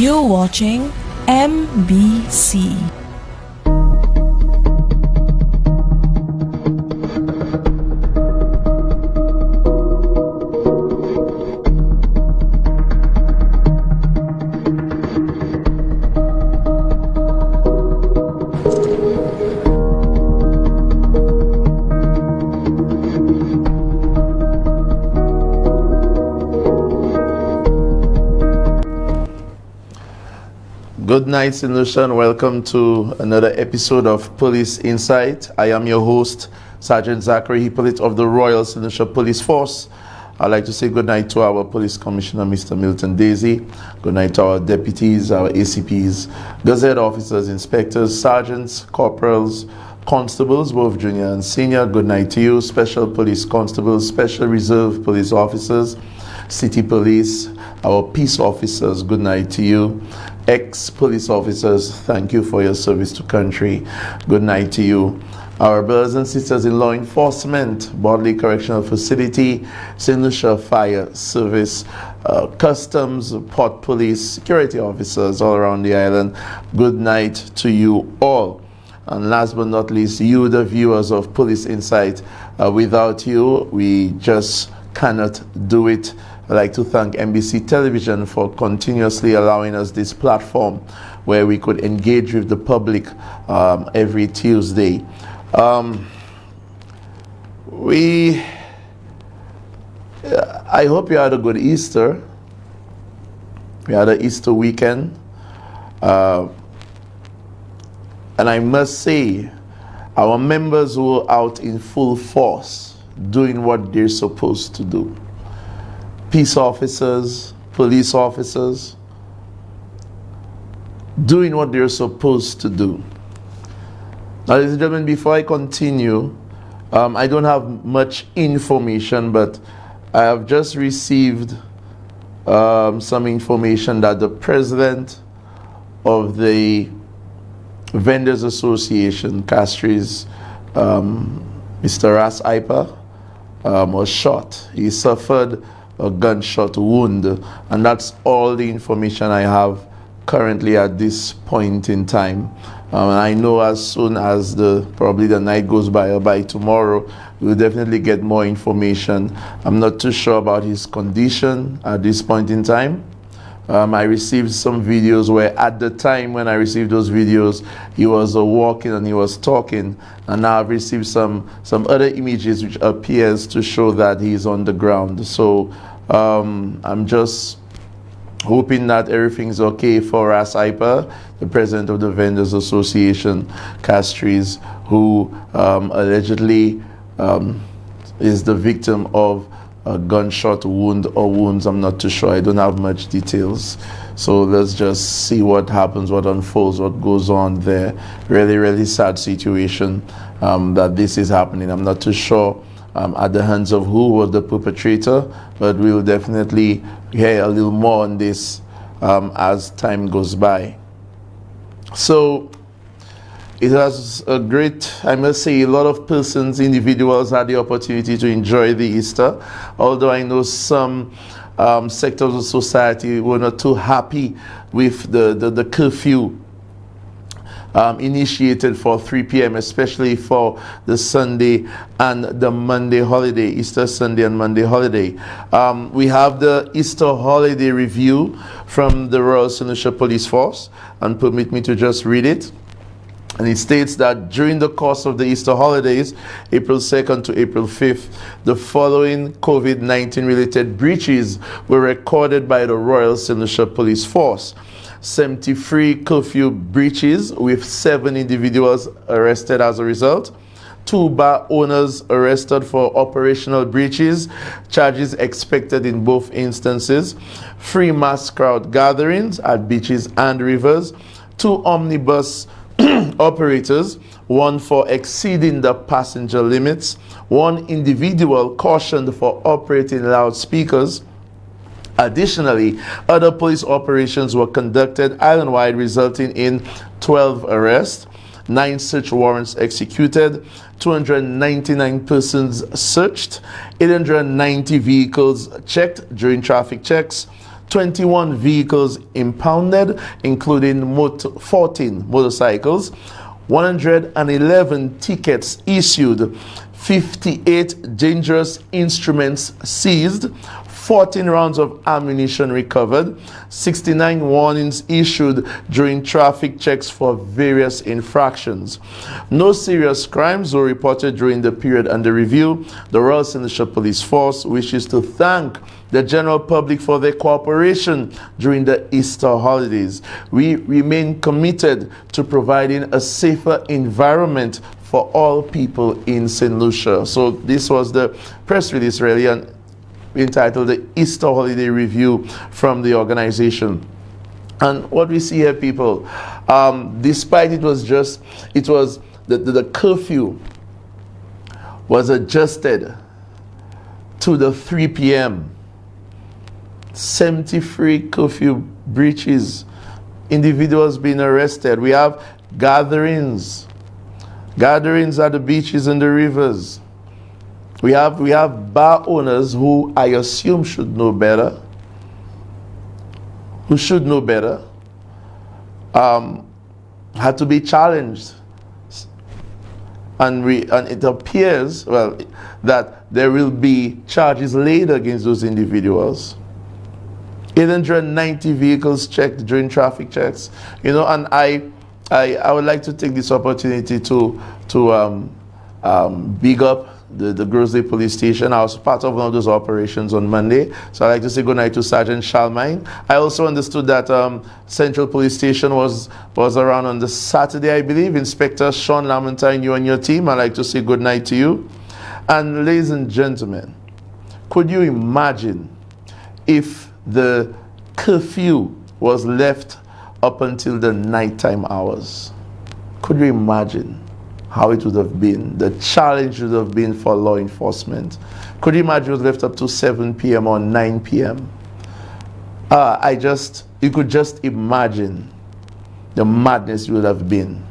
You're watching MBC. Good night, St. Lucia, and welcome to another episode of Police Insight. I am your host, Sergeant Zachary Hippolyte of the Royal St. Lucia Police Force. I'd like to say good night to our Police Commissioner, Mr. Milton Daisy. Good night to our deputies, our ACPs, Gazette officers, inspectors, sergeants, corporals, constables, both junior and senior. Good night to you, Special Police Constables, Special Reserve Police Officers, City Police, our peace officers. Good night to you. Ex-police officers, thank you for your service to country. Good night to you. Our brothers and sisters in law enforcement, Bodley Correctional Facility, St. Lucia Fire Service, Customs, Port Police, security officers all around the island. Good night to you all. And last but not least, you, the viewers of Police Insight. Without you, we just cannot do it. I'd like to thank MBC Television for continuously allowing us this platform where we could engage with the public every Tuesday. I hope you had a good Easter. We had an Easter weekend. And I must say, our members were out in full force doing what they're supposed to do. Peace officers, police officers, doing what they're supposed to do. Now, ladies and gentlemen, before I continue, I don't have much information, but I have just received some information that the president of the Vendors Association, Castries, Mr. Ras Iper, was shot. He suffered a gunshot wound, and that's all the information I have currently at this point in time. I know as soon as probably the night goes by, or by tomorrow, we'll definitely get more information. I'm not too sure about his condition at this point in time. I received some videos where at the time when I received those videos, he was walking and he was talking, and now I've received some other images which appears to show that he's on the ground. So I'm just hoping that everything's okay for Ras Iper, the president of the Vendors Association, Castries, who allegedly is the victim of a gunshot wound or wounds. I'm not too sure. I don't have much details. So let's just see what happens, what unfolds, what goes on there. Really, really sad situation that this is happening. I'm not too sure at the hands of who was the perpetrator, but we'll definitely hear a little more on this as time goes by. So it has a great, I must say, a lot of persons, individuals had the opportunity to enjoy the Easter, although I know some sectors of society were not too happy with the curfew initiated for 3 p.m., especially for the Sunday and the Monday holiday, Easter Sunday and Monday holiday. We have the Easter holiday review from the Royal St. Lucia Police Force, and permit me to just read it. And it states that during the course of the Easter holidays, April 2nd to April 5th, the following COVID-19 related breaches were recorded by the Royal St. Lucia Police Force. 73 curfew breaches with 7 individuals arrested as a result. 2 bar owners arrested for operational breaches, charges expected in both instances. 3 mass crowd gatherings at beaches and rivers. 2 omnibus operators, 1 for exceeding the passenger limits. 1 individual cautioned for operating loudspeakers. Additionally, other police operations were conducted island-wide, resulting in 12 arrests, 9 search warrants executed, 299 persons searched, 890 vehicles checked during traffic checks, 21 vehicles impounded, including 14 motorcycles, 111 tickets issued, 58 dangerous instruments seized, 14 rounds of ammunition recovered, 69 warnings issued during traffic checks for various infractions. No serious crimes were reported during the period under review. The Royal St. Lucia Police Force wishes to thank the general public for their cooperation during the Easter holidays. We remain committed to providing a safer environment for all people in St. Lucia. So this was the press release really, and entitled the Easter Holiday Review from the organization. And what we see here, people, despite it was the curfew was adjusted to the 3 p.m. 73 curfew breaches, individuals being arrested. We have gatherings at the beaches and the rivers. We have bar owners who I assume should know better, had to be challenged. And it appears, well, that there will be charges laid against those individuals. 890 vehicles checked during traffic checks. You know, and I would like to take this opportunity to big up the Grosley Police Station. I was part of one of those operations on Monday, so I'd like to say good night to Sergeant Charlemagne. I also understood that Central Police Station was around on the Saturday, I believe. Inspector Sean Lamentine, you and your team, I'd like to say good night to you. And ladies and gentlemen, could you imagine if the curfew was left up until the nighttime hours? Could you imagine how it would have been? The challenge would have been for law enforcement. Could you imagine it was left up to 7 p.m. or 9 p.m.? You could just imagine the madness it would have been.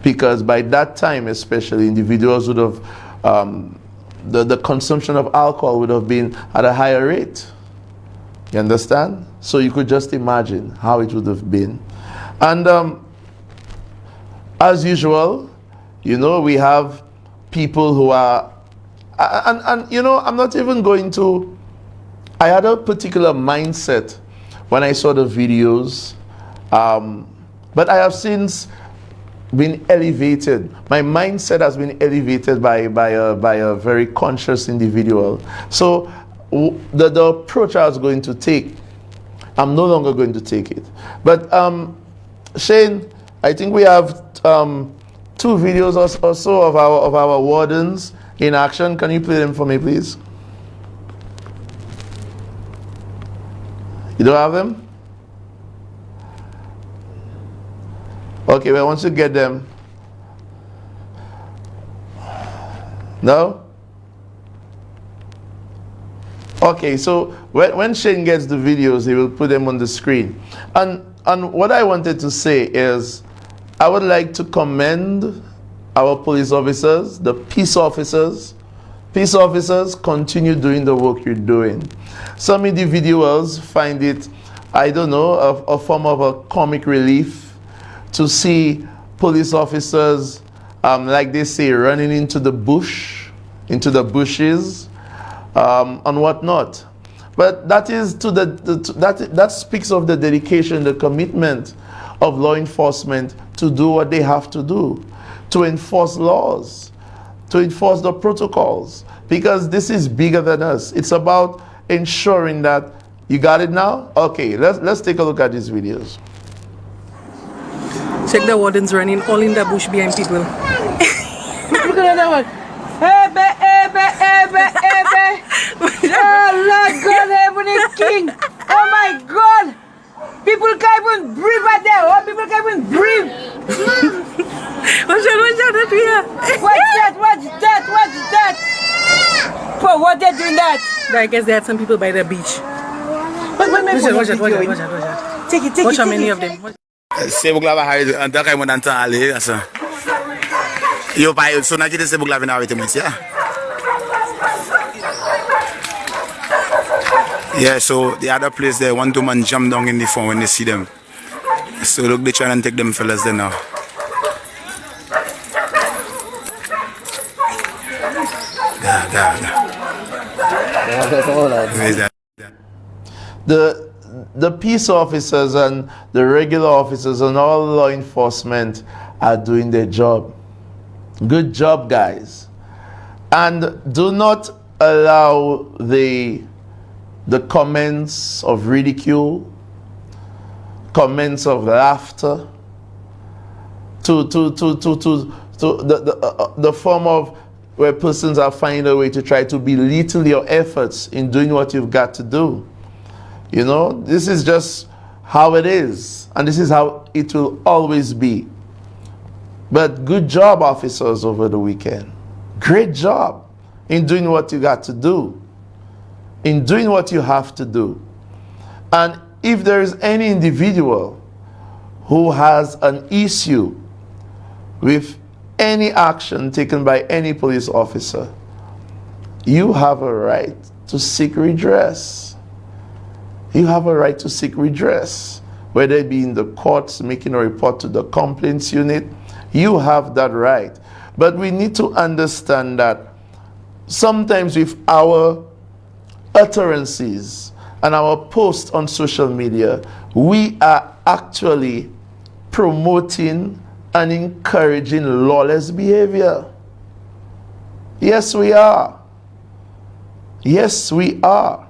Because by that time, especially, individuals would have, the consumption of alcohol would have been at a higher rate. You understand? So you could just imagine how it would have been. And as usual, you know, we have people who are, and you know, I'm not even going to, I had a particular mindset when I saw the videos, but I have since been elevated. My mindset has been elevated by a very conscious individual. So the approach I was going to take, I'm no longer going to take it. But Shane, I think we have 2 videos or so of our wardens in action. Can you play them for me, please? You don't have them? Okay, well, once you get them. No? Okay, so when Shane gets the videos, he will put them on the screen. And what I wanted to say is, I would like to commend our police officers, the peace officers. Peace officers, continue doing the work you're doing. Some individuals find it, I don't know, a form of a comic relief to see police officers, like they say, running into the bush, into the bushes, and whatnot. But that is that speaks of the dedication, the commitment of law enforcement to do what they have to do, to enforce laws, to enforce the protocols, because this is bigger than us. It's about ensuring that, you got it now? Okay, let's take a look at these videos. Check the wardens running all in the bush behind people. Look at that one. Oh Lord God, heaven is king. Oh my God. People can't even breathe right there. Oh, people can't even breathe. What's that here? What's that? For what they're doing that? I guess they had some people by the beach. Watch out. Take it. Watch how many of them. Sebukla ba hae anta ka mona ntsa ale asa yo ba yo sona ke sebukla bena wa temosia Yeah, so the other place there, one two man jump down in the phone when they see them. So look, they trying to take them fellas there now. Where is that? The peace officers and the regular officers and all law enforcement are doing their job. Good job, guys. And do not allow the comments of ridicule, comments of laughter, to the form of where persons are finding a way to try to belittle your efforts in doing what you've got to do. You know, this is just how it is, and this is how it will always be. But good job, officers, over the weekend. Great job in doing what you got to do, in doing what you have to do. And if there is any individual who has an issue with any action taken by any police officer, you have a right to seek redress. You have a right to seek redress, whether it be in the courts, making a report to the complaints unit. You have that right. But we need to understand that sometimes with our utterances and our posts on social media, we are actually promoting and encouraging lawless behavior. Yes, we are. Yes, we are.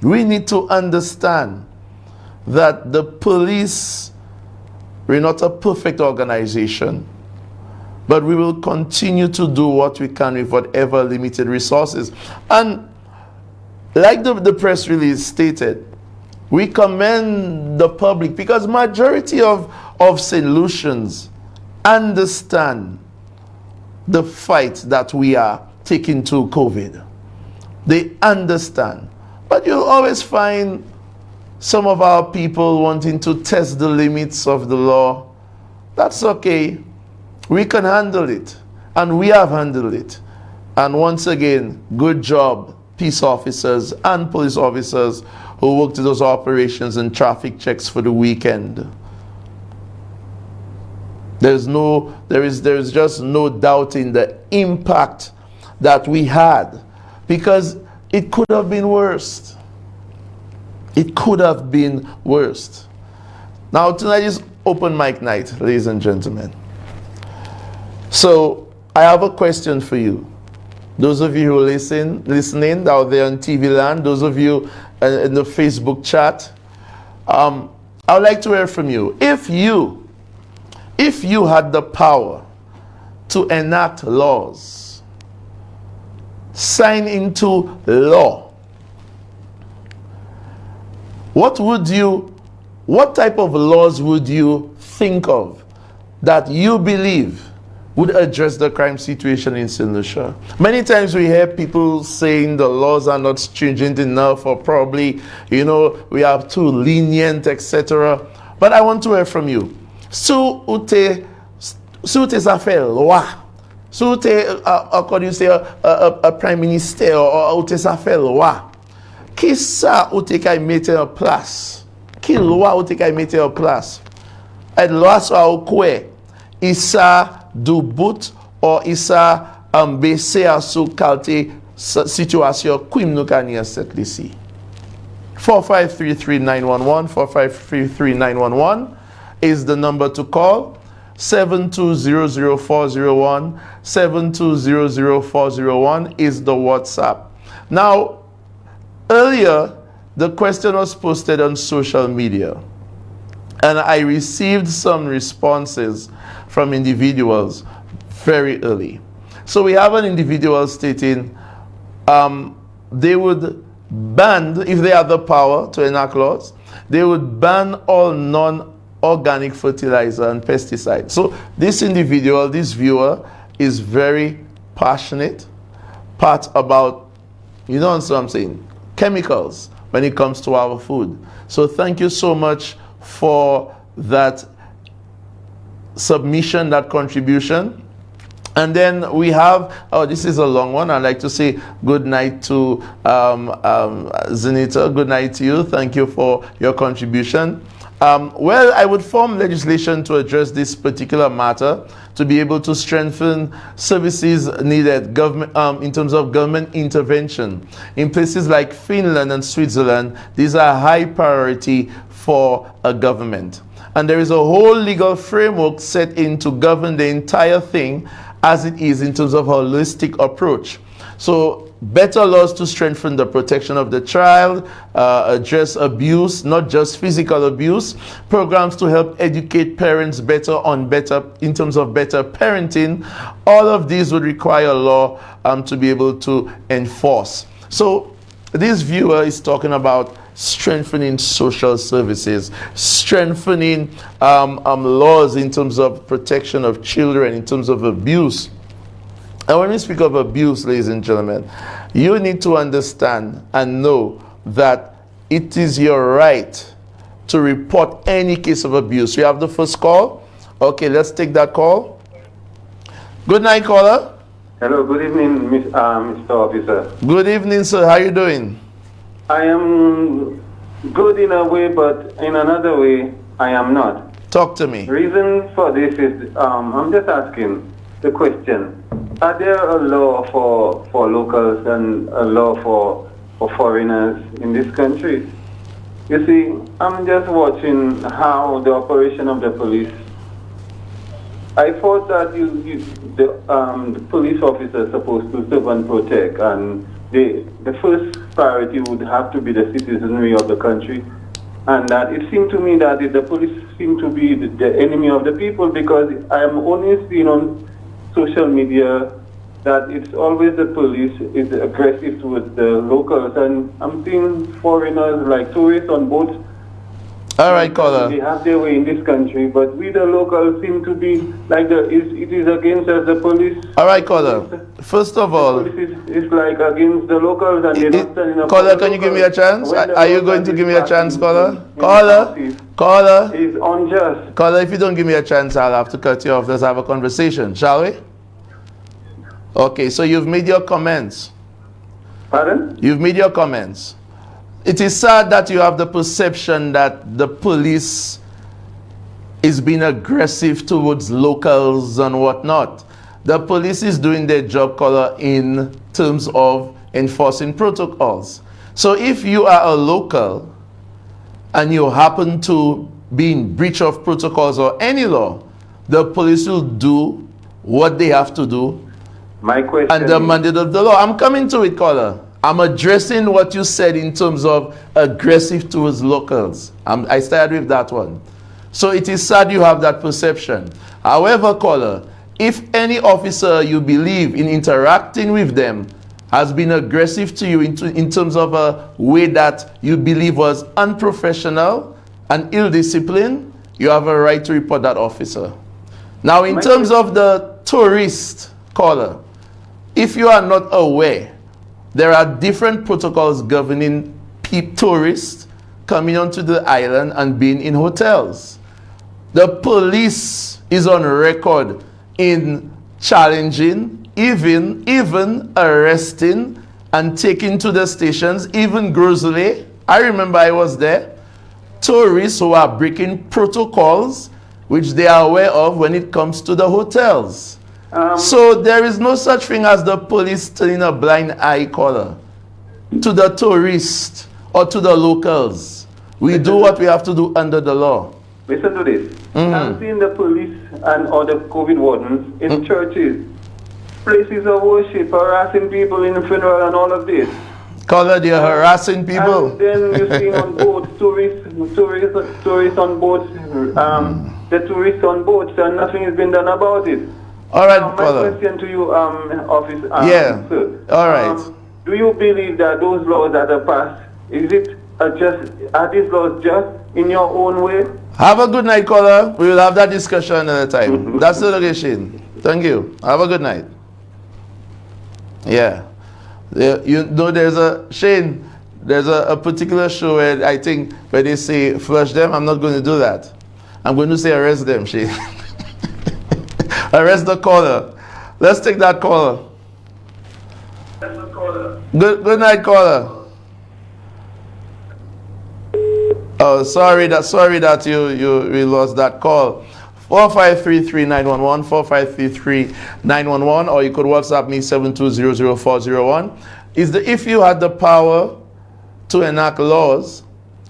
We need to understand that the police, we're not a perfect organization, but we will continue to do what we can with whatever limited resources. And like the press release stated, we commend the public because majority of St. Lucians understand the fight that we are taking to COVID. They understand. But you'll always find some of our people wanting to test the limits of the law. That's okay. We can handle it. And we have handled it. And once again, good job, peace officers and police officers who worked those operations and traffic checks for the weekend. There is just no doubt in the impact that we had, because it could have been worse. It could have been worse. Now tonight is open mic night, ladies and gentlemen. So I have a question for you. Those of you who are listening out there on TV land, those of you in the Facebook chat, I would like to hear from you. If you had the power to enact laws, sign into law, what type of laws would you think of that you believe would address the crime situation in St. Lucia? Many times we hear people saying the laws are not stringent enough, or probably, we are too lenient, etc. But I want to hear from you. According to a prime minister ou te sa fè loi, ki sa ou te kay mette en place? Ki loi ou te kay mette en place? Et loi sa ou kwe, isa do bout ou isa ambese a sou kalte situasyon kouim nou kanye set lisi. 4533911, 4533911 is the number to call. 7200401, 7200401 is the WhatsApp. Now, earlier, the question was posted on social media, and I received some responses from individuals very early. So we have an individual stating they would ban, if they had the power to enact laws, they would ban all non-organic fertilizer and pesticide. So this individual, this viewer, is very passionate about, what I'm saying, chemicals when it comes to our food. So thank you so much for that submission, that contribution. And then we have, oh, this is a long one. I'd like to say good night to Zenita. Good night to you. Thank you for your contribution. Well, I would form legislation to address this particular matter, to be able to strengthen services needed government, in terms of government intervention. In places like Finland and Switzerland, these are high priority for a government. And there is a whole legal framework set in to govern the entire thing as it is in terms of a holistic approach. So better laws to strengthen the protection of the child, address abuse, not just physical abuse, programs to help educate parents better in terms of better parenting. All of these would require law to be able to enforce. So this viewer is talking about strengthening social services, strengthening laws in terms of protection of children, in terms of abuse. And when we speak of abuse, ladies and gentlemen, you need to understand and know that it is your right to report any case of abuse. We have the first call. Okay, let's take that call. Good night, caller. Hello, good evening, Mr. Officer. Good evening, sir. How are you doing? I am good in a way, but in another way, I am not. Talk to me. Reason for this is, I'm just asking the question. Are there a law for locals and a law for foreigners in this country? You see, I'm just watching how the operation of the police. I thought that the police officer is supposed to serve and protect, and the first priority would have to be the citizenry of the country. And that it seemed to me that the police seem to be the enemy of the people, because I am only seeing on social media that it's always the police is aggressive towards the locals, and I'm seeing foreigners like tourists on boats. All right, caller. They have their way in this country, but we the locals seem to be like it is against us, the police. All right, caller. First of all, the police is like against the locals, and they're not standing up. Caller, can you give me a chance? Are you going to give me a chance, caller? Caller, is unjust. Caller, if you don't give me a chance, I'll have to cut you off. Let's have a conversation, shall we? Okay, so you've made your comments. Pardon? You've made your comments. It is sad that you have the perception that the police is being aggressive towards locals and whatnot. The police is doing their job, caller, in terms of enforcing protocols. So if you are a local and you happen to be in breach of protocols or any law, the police will do what they have to do. My question and the mandate of the law. I'm coming to it, caller. I'm addressing what you said in terms of aggressive towards locals. I started with that one. So it is sad you have that perception. However, caller, if any officer you believe in interacting with them has been aggressive to you in terms of a way that you believe was unprofessional and ill-disciplined, you have a right to report that officer. Now, in terms of the tourist, caller, if you are not aware, there are different protocols governing tourists coming onto the island and being in hotels. The police is on record in challenging, even arresting and taking to the stations, even grossly. I remember I was there. Tourists who are breaking protocols which they are aware of when it comes to the hotels. So there is no such thing as the police turning a blind eye, caller, to the tourists or to the locals. We do what we have to do under the law. Listen to this. I'm seeing the police and other COVID wardens in churches, places of worship, harassing people in the funeral and all of this. Caller, they are harassing people. And then you see on boats, tourists on boats, the tourists on boats, and nothing has been done about it. All right, my caller. question to you, officer. Yeah. Sir, all right. Do you believe that those laws that are passed, are these laws just in your own way? Have a good night, caller. We will have that discussion another time. That's the location. Thank you. Have a good night. Yeah. You know, there's a particular show where I think where they say flush them. I'm not going to do that. I'm going to say arrest them, Shane. Arrest the caller. Let's take that caller. Good night, caller. Oh, sorry that we lost that call. 4533-911, 4533-911, or you could WhatsApp me 7200401. If you had the power to enact laws,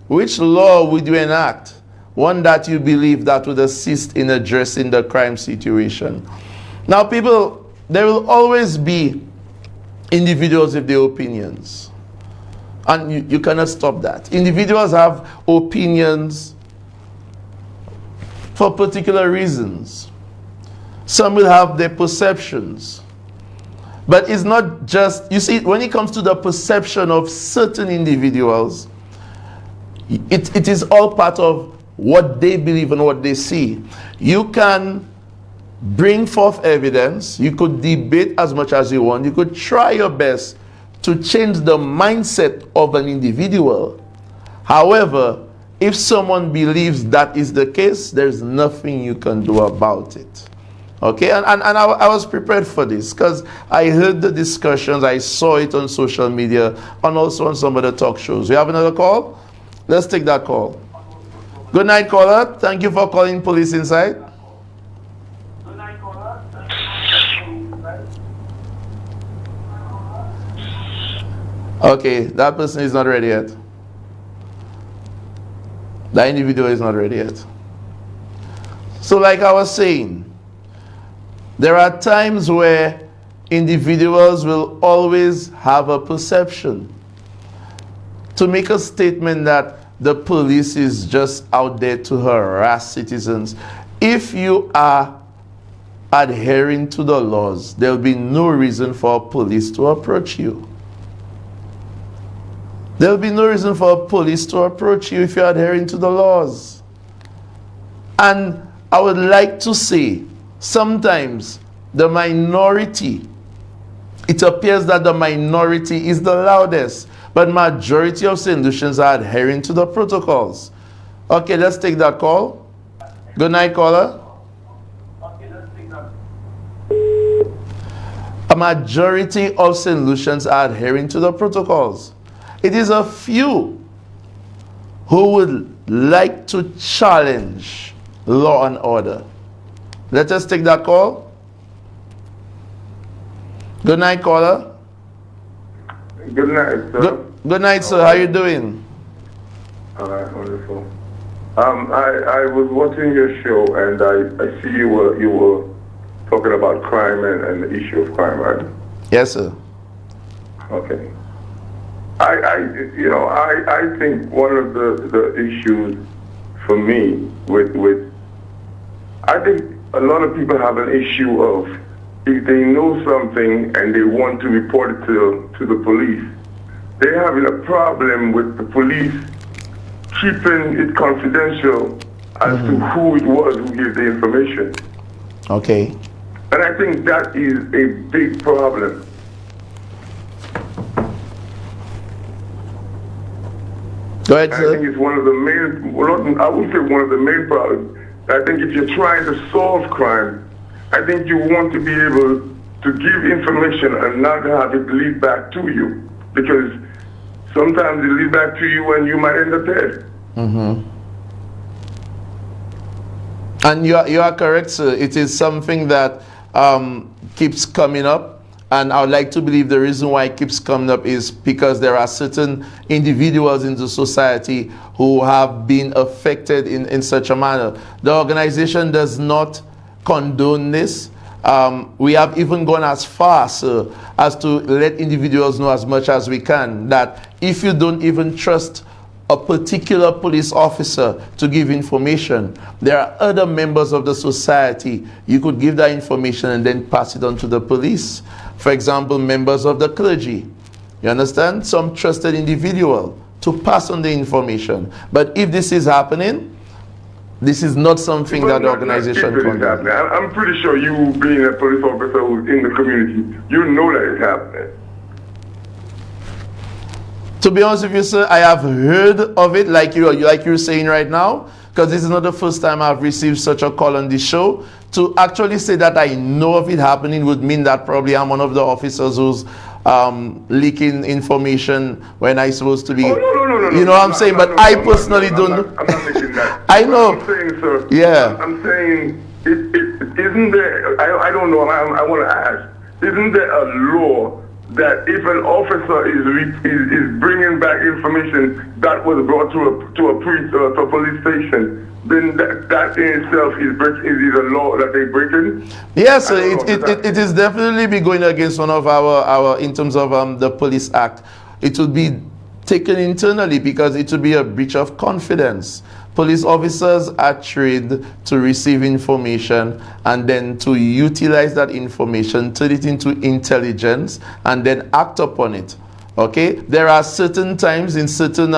which law would you enact? One that you believe that would assist in addressing the crime situation. Now, people, there will always be individuals with their opinions. And you cannot stop that. Individuals have opinions for particular reasons. Some will have their perceptions. But it's not just, you see, when it comes to the perception of certain individuals, it is all part of what they believe and what they see. You can bring forth evidence, you could debate as much as you want, you could try your best to change the mindset of an individual. However, if someone believes that is the case, there's nothing you can do about it. Okay, and I was prepared for this because I heard the discussions, I saw it on social media and also on some of the talk shows. We have another call? Let's take that call. Good night, caller. Thank you for calling Police Insight. Okay, that person is not ready yet. That individual is not ready yet. So like I was saying, there are times where individuals will always have a perception. To make a statement that the police is just out there to harass citizens, if you are adhering to the laws, there will be no reason for police to approach you. There will be no reason for police to approach you if you're adhering to the laws. And I would like to say, sometimes the minority, it appears that the minority is the loudest, but majority of St. Lucians are adhering to the protocols. Okay, let's take that call. Good night, caller. A majority of St. Lucians are adhering to the protocols. It is a few who would like to challenge law and order. Let us take that call. Good night, caller. Good night, sir. Good night, sir. How are you doing? All right, wonderful. I was watching your show, and I see you were talking about crime and the issue of crime, right? Yes, sir. Okay. I think one of the issues for me with I think a lot of people have an issue of if they know something and they want to report it to the police, they're having a problem with the police keeping it confidential as to who it was who gave the information. Okay. And I think that is a big problem. Go ahead, sir. I think it's one of the main, I would say one of the main problems. I think if you're trying to solve crime, I think you want to be able to give information and not have it lead back to you. Because sometimes it leads back to you and you might end up dead. And you are correct, sir. It is something that keeps coming up. And I would like to believe the reason why it keeps coming up is because there are certain individuals in the society who have been affected in such a manner. The organization does not condone this. We have even gone as far, sir, as to let individuals know as much as we can that if you don't even trust a particular police officer to give information, there are other members of the society. You could give that information and then pass it on to the police. For example, members of the clergy. You understand? Some trusted individual to pass on the information. But if this is happening, this is not something that the organization condones. I'm pretty sure you, being a police officer who's in the community, you know that it's happening. To be honest with you, sir, I have heard of it like you're saying right now, because this is not the first time I've received such a call on this show To actually say that I know of it happening would mean that probably I'm one of the officers who's leaking information when I'm supposed to be. Oh, no. You know what I'm saying? But I personally don't. I'm not making that. I know. What I'm saying, sir. Yeah. I'm saying, isn't there? I don't know. I want to ask. Isn't there a law that if an officer is bringing back information that was brought to a police station, then that in itself is a law that they break in? Yes, it is definitely be going against one of our in terms of the Police Act. It would be taken internally because it would be a breach of confidence. Police officers are trained to receive information and then to utilize that information, turn it into intelligence, and then act upon it. Okay, there are certain times in certain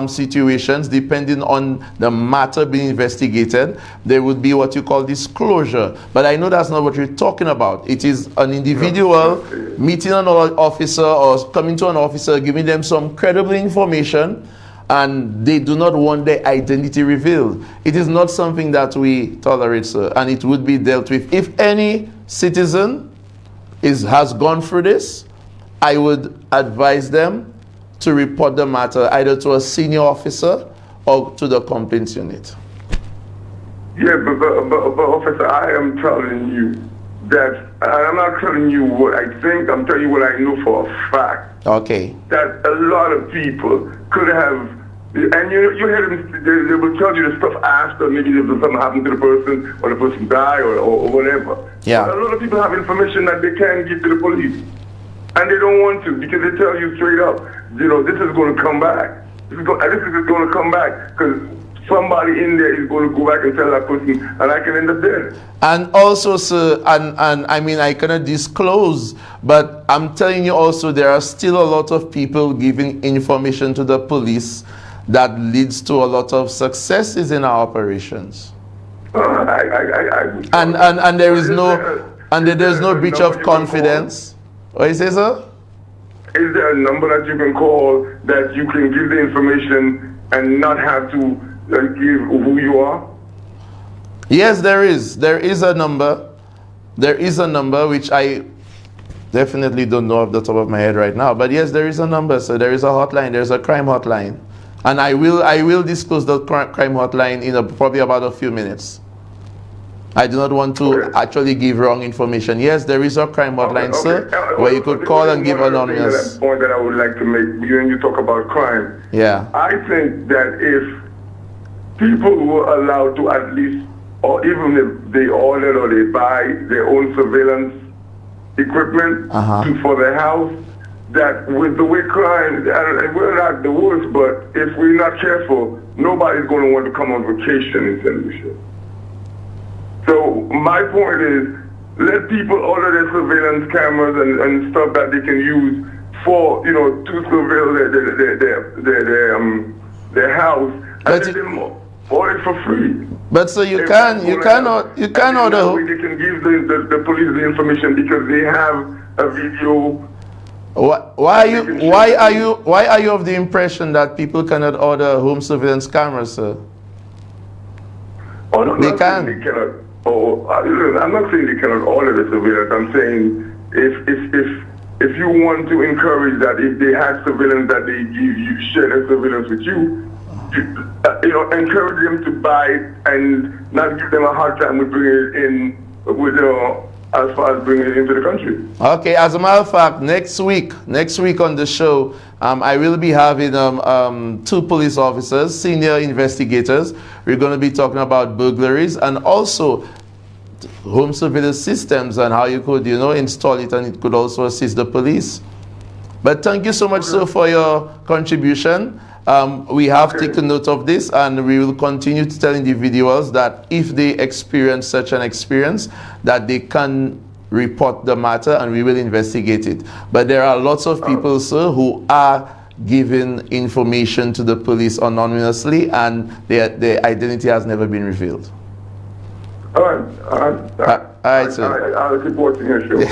situations, depending on the matter being investigated, there would be what you call disclosure. But I know that's not what you're talking about. It is an individual meeting an officer or coming to an officer, giving them some credible information, and they do not want their identity revealed. It is not something that we tolerate, sir, and it would be dealt with. If any citizen has gone through this, I would advise them to report the matter either to a senior officer or to the complaints unit. Yeah, but officer, I am telling you that, I'm not telling you what I think, I'm telling you what I know for a fact. Okay. That a lot of people could have, and you hear them, they will tell you the stuff after, maybe something happened to the person, or the person died, or whatever. Yeah. But a lot of people have information that they can't give to the police. And they don't want to, because they tell you straight up, you know, this is going to come back. This is going to come back, because somebody in there is going to go back and tell that person, and I can end up dead. And also, sir, and I mean, I cannot disclose, but I'm telling you also, there are still a lot of people giving information to the police that leads to a lot of successes in our operations. And there is no breach of confidence. What you say, sir? Is there a number that you can call that you can give the information and not have to give who you are? Yes, there is. There is a number. There is a number which I definitely don't know off the top of my head right now. But yes, there is a number. So there is a hotline. There's a crime hotline, and I will disclose the crime hotline in probably about a few minutes. I do not want to actually give wrong information. Yes, there is a crime hotline, sir, where you could call and give anonymous. That point that I would like to make, when you talk about crime, yeah, I think that if people were allowed to at least, or even if they ordered or they buy their own surveillance equipment for their house, that with the way crime, and we're not the worst, but if we're not careful, nobody's going to want to come on vacation in St. Lucia. So my point is, let people order their surveillance cameras and stuff that they can use for, you know, to surveil their house, and let them order it for free. But so you can order. They can give the police the information because they have a video. Why are you of the impression that people cannot order home surveillance cameras, sir? Oh, no, they can. They cannot. Oh, I'm not saying they cannot order the surveillance. I'm saying if you want to encourage that, if they have surveillance that they give you, share their surveillance with you, you know, encourage them to buy it and not give them a hard time with bringing it in, with as far as bringing it into the country. Okay, as a matter of fact, next week on the show, I will be having 2 police officers, senior investigators. We're going to be talking about burglaries and also home surveillance systems and how you could, you know, install it, and it could also assist the police. But thank you so much, sir, for your contribution. We have taken note of this, and we will continue to tell individuals that if they experience such an experience, that they can report the matter and we will investigate it. But there are lots of people, sir, who are giving information to the police anonymously, and their identity has never been revealed. All right, sir. I'll keep watching your show.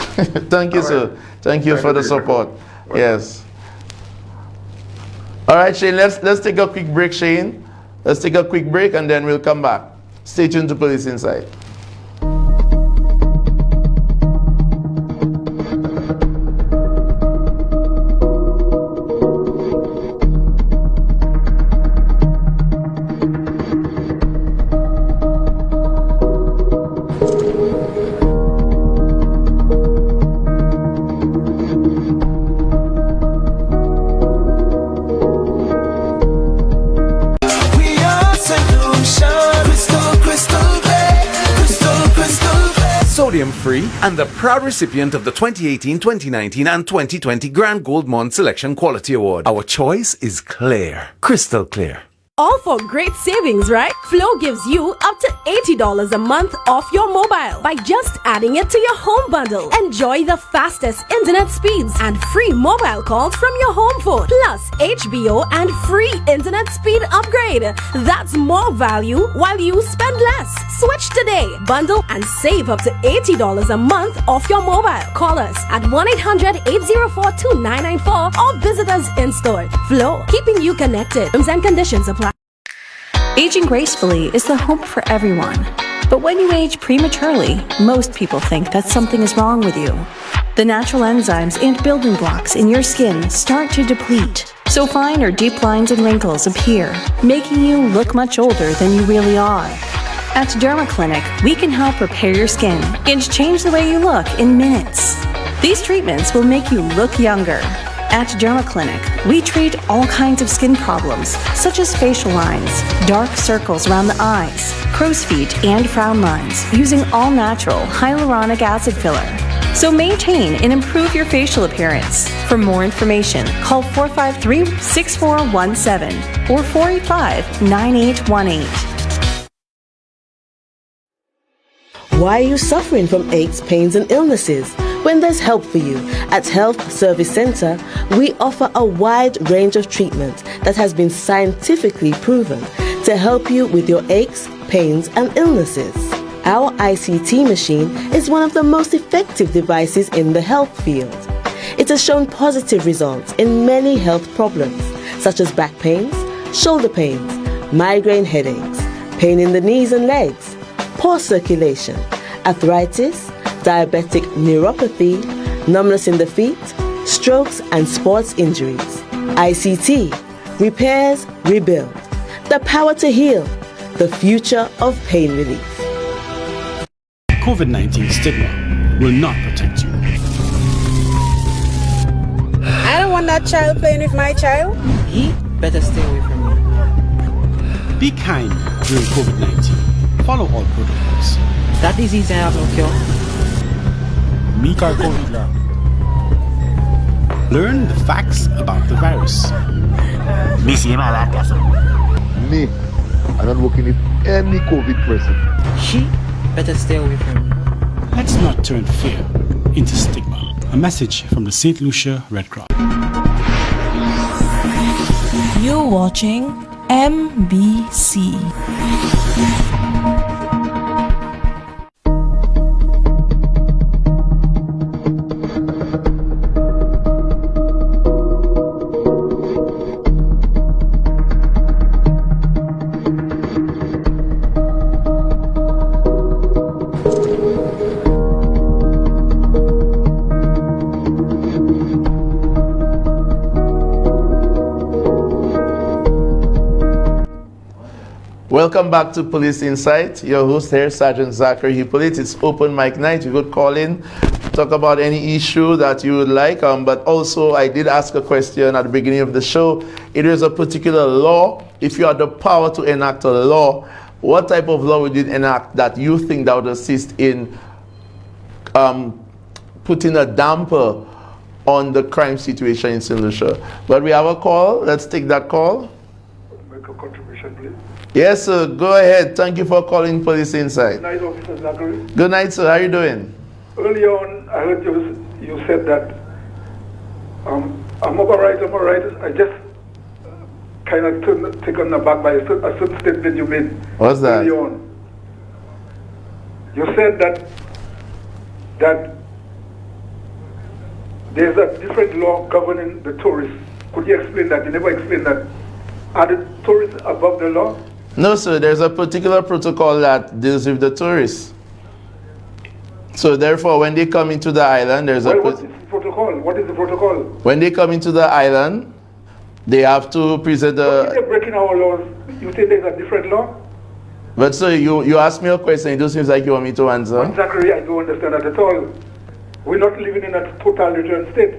Thank you, sir. Thank you for the support. Yes. All right, Shane, let's take a quick break, Shane. Let's take a quick break and then we'll come back. Stay tuned to Police Insight. free and the proud recipient of the 2018, 2019 and 2020 Grand Gold Mond Selection Quality Award. Our choice is clear, crystal clear. All for great savings, right? Flow gives you up to $80 a month off your mobile by just adding it to your home bundle. Enjoy the fastest internet speeds and free mobile calls from your home phone, plus HBO and free internet speed upgrade. That's more value while you spend less. Switch today, bundle and save up to $80 a month off your mobile. Call us at 1-800-804-2994 or visit us in store. Flow, keeping you connected. Terms and conditions apply. Aging gracefully is the hope for everyone. But when you age prematurely, most people think that something is wrong with you. The natural enzymes and building blocks in your skin start to deplete. So fine or deep lines and wrinkles appear, making you look much older than you really are. At Derma Clinic, we can help repair your skin and change the way you look in minutes. These treatments will make you look younger. At Derma Clinic, we treat all kinds of skin problems, such as facial lines, dark circles around the eyes, crow's feet, and frown lines, using all-natural hyaluronic acid filler. So maintain and improve your facial appearance. For more information, call 453-6417 or 485-9818. Why are you suffering from aches, pains, and illnesses? When there's help for you. At Health Service Center, we offer a wide range of treatment that has been scientifically proven to help you with your aches, pains, and illnesses. Our ICT machine is one of the most effective devices in the health field. It has shown positive results in many health problems, such as back pains, shoulder pains, migraine headaches, pain in the knees and legs, poor circulation, arthritis, diabetic neuropathy, numbness in the feet, strokes and sports injuries. ICT, repairs, rebuild. The power to heal, the future of pain relief. COVID-19 stigma will not protect you. I don't want that child playing with my child. He better stay away from me. Be kind during COVID-19. Follow all protocols. That disease I have no cure. Learn the facts about the virus. Me, I'm not working with any COVID person. She better stay away from me. Let's not turn fear into stigma. A message from the St. Lucia Red Cross. You're watching MBC. Welcome back to Police Insight. Your host here, Sergeant Zachary Hippolyte. It's open mic night. You could call in, talk about any issue that you would like. But also, I did ask a question at the beginning of the show. It is a particular law. If you had the power to enact a law, what type of law would you enact that you think that would assist in putting a damper on the crime situation in St. Lucia? But we have a call. Let's take that call. Make a contribution, please. Yes, sir. Go ahead. Thank you for calling Police Insight. Good night, Officer Zachary. Good night, sir. How are you doing? Earlier on, I heard you said that I'm all right. I just kind of taken aback by a certain statement you made. What's that? Earlier on. You said that there's a different law governing the tourists. Could you explain that? You never explained that. Are the tourists above the law? No, sir. There's a particular protocol that deals with the tourists. So therefore, when they come into the island, there's what is the protocol? What is the protocol? When they come into the island, they have to present If they're breaking our laws, you think there's a different law? But sir, you asked me a question. It just seems like you want me to answer. Zachary, I don't understand that at all. We're not living in a totalitarian state.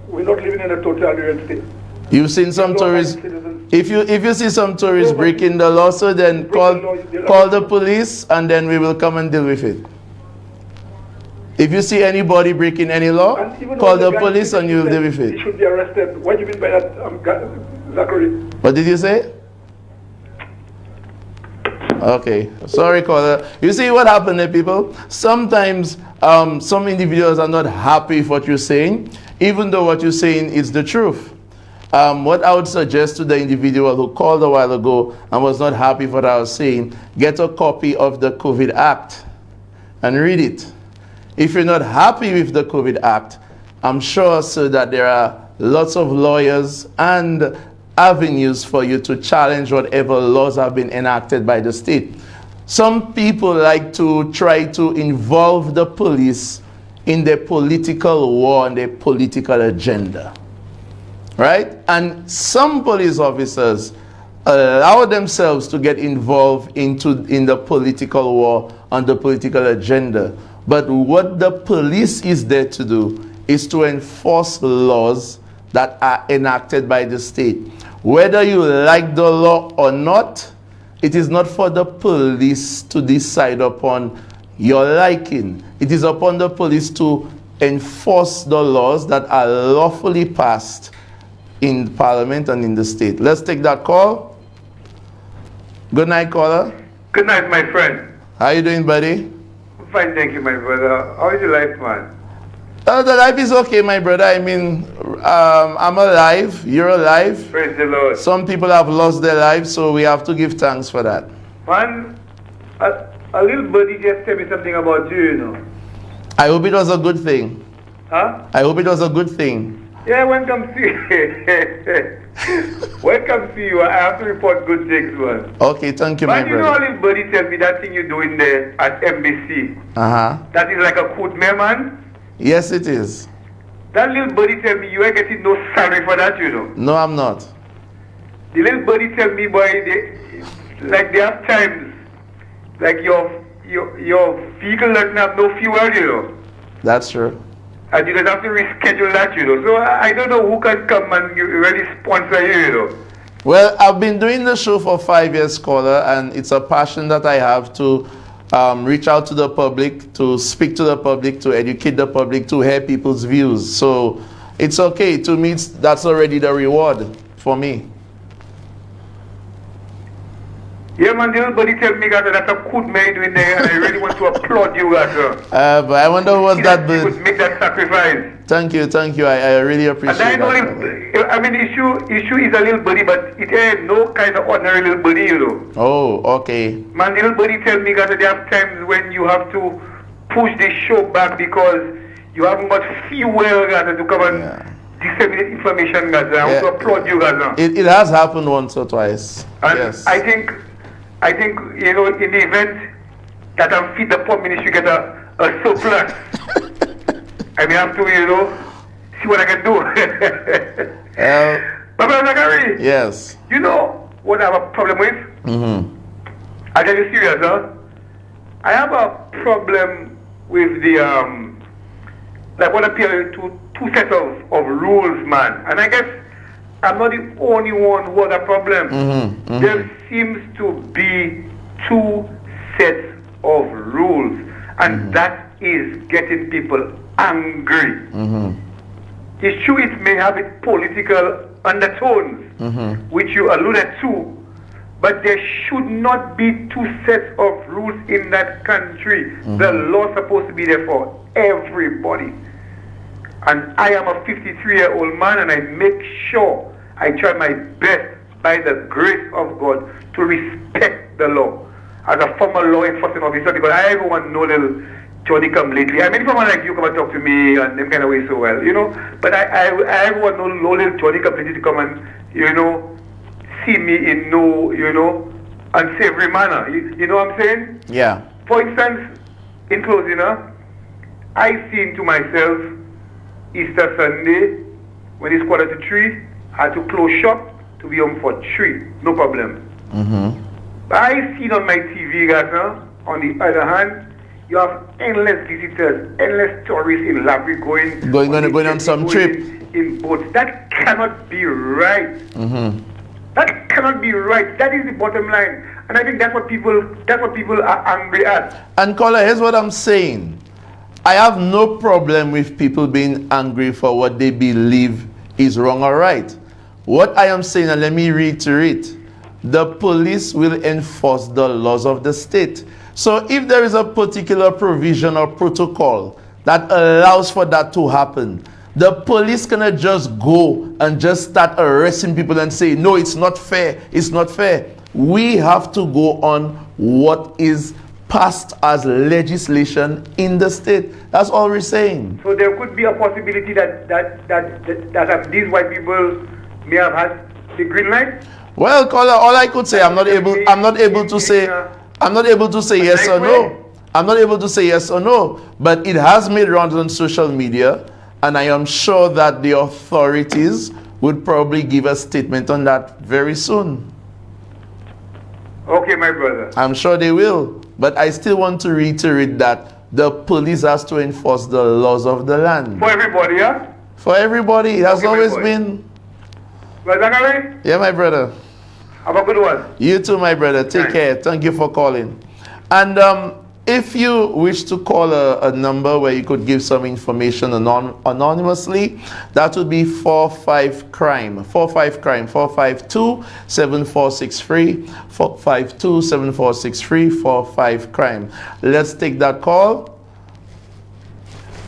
We're not living in a totalitarian state. You've seen some tourists. If you see some tourists breaking the law, so then call the police, and then we will come and deal with it. If you see anybody breaking any law, call the police and you'll deal with it. He should be arrested. What do you mean by that, Zachary? What did you say? Okay, sorry, caller. You see what happened there, people? Sometimes some individuals are not happy with what you're saying, even though what you're saying is the truth. What I would suggest to the individual who called a while ago and was not happy with what I was saying, get a copy of the COVID Act and read it. If you're not happy with the COVID Act, I'm sure, sir, that there are lots of lawyers and avenues for you to challenge whatever laws have been enacted by the state. Some people like to try to involve the police in their political war and their political agenda, right? And some police officers allow themselves to get involved in the political war and the political agenda. But what the police is there to do is to enforce laws that are enacted by the state. Whether you like the law or not, it is not for the police to decide upon your liking. It is upon the police to enforce the laws that are lawfully passed in Parliament and in the state. Let's take that call. Good night, caller. Good night, my friend. How you doing, buddy? Fine, thank you, my brother. How is your life, man? The life is okay, my brother. I mean, I'm alive. You're alive. Praise the Lord. Some people have lost their lives, so we have to give thanks for that. Man, a little buddy just tell me something about you, you know. I hope it was a good thing. Huh? I hope it was a good thing. Yeah, welcome to you. Welcome to you. I have to report good things, man. Okay, thank you, my brother. You know, a little buddy tell me that thing you're doing there at MBC. That is like a coup, man. Yes, it is. That little buddy tell me you ain't getting no salary for that, you know. No, I'm not. The little buddy tell me, boy, they have times, like your vehicle doesn't have no fuel, you know. That's true. And you don't have to reschedule that, you know. So I don't know who can come and really sponsor you, you know. Well, I've been doing the show for 5 years, caller, and it's a passion that I have to reach out to the public, to speak to the public, to educate the public, to hear people's views. So it's okay. To me, that's already the reward for me. Yeah, man, the little buddy tell me that that's a good man doing there, and I really want to applaud you, guys. But I wonder what's that you would make that sacrifice. Thank you. I really appreciate and I that. know I mean, issue is a little buddy, but it ain't no kind of ordinary little buddy, you know. Oh, okay. Man, the little buddy tell me that there are times when you have to push the show back because you haven't got fuel, guys, to come and disseminate information, guys. I want to applaud you, guys. It has happened once or twice. And yes. I think, you know, in the event that I'm Feed the Poor Ministry get a surplus, I may have to, you know, see what I can do. But Brother Zachary, yes. You know what I have a problem with? I'll tell you serious, huh? I have a problem with the, like what appear to two sets of rules, man. And I guess I'm not the only one who has a problem. There seems to be two sets of rules, and that is getting people angry. It's true it may have its political undertones, which you alluded to, but there should not be two sets of rules in that country. The law's supposed to be there for everybody. And I am a 53-year-old man, and I make sure I try my best by the grace of God to respect the law as a former law enforcement officer, because I ever want no little Johnny come lately. I mean, if someone like you come and talk to me and them kind of way so well, you know, but I ever want no little Johnny come lately to come and, you know, see me in no, you know, unsavory manner. You know what I'm saying? Yeah. For instance, in closing, I seen to myself Easter Sunday when it's 2:45, I had to close shop to be home for 3, no problem. I seen on my TV, guys, on the other hand, you have endless visitors, endless tourists in Labrie going on some trip in boats. That cannot be right. That cannot be right. That is the bottom line, and I think that's what people are angry at. And caller, here's what I'm saying. I have no problem with people being angry for what they believe is wrong or right. What I am saying, and let me reiterate, the police will enforce the laws of the state. So if there is a particular provision or protocol that allows for that to happen, the police cannot just go and just start arresting people and say, no, it's not fair, it's not fair. We have to go on what is passed as legislation in the state. That's all we're saying. So there could be a possibility that these white people may have had the green light? Well, caller, all I could say, I'm not able to say yes or no. I'm not able to say yes or no, but it has made rounds on social media, and I am sure that the authorities would probably give a statement on that very soon. Okay, my brother. I'm sure they will, but I still want to reiterate that the police has to enforce the laws of the land. For everybody, yeah? For everybody, it has always been. Brother, yeah, my brother. Have a good one. You too, my brother. Take care. Thank you for calling. And if you wish to call a number where you could give some information anonymously, that would be 45-CRIME. 45-CRIME. 452-7463. 452-7463. 45-CRIME. Let's take that call.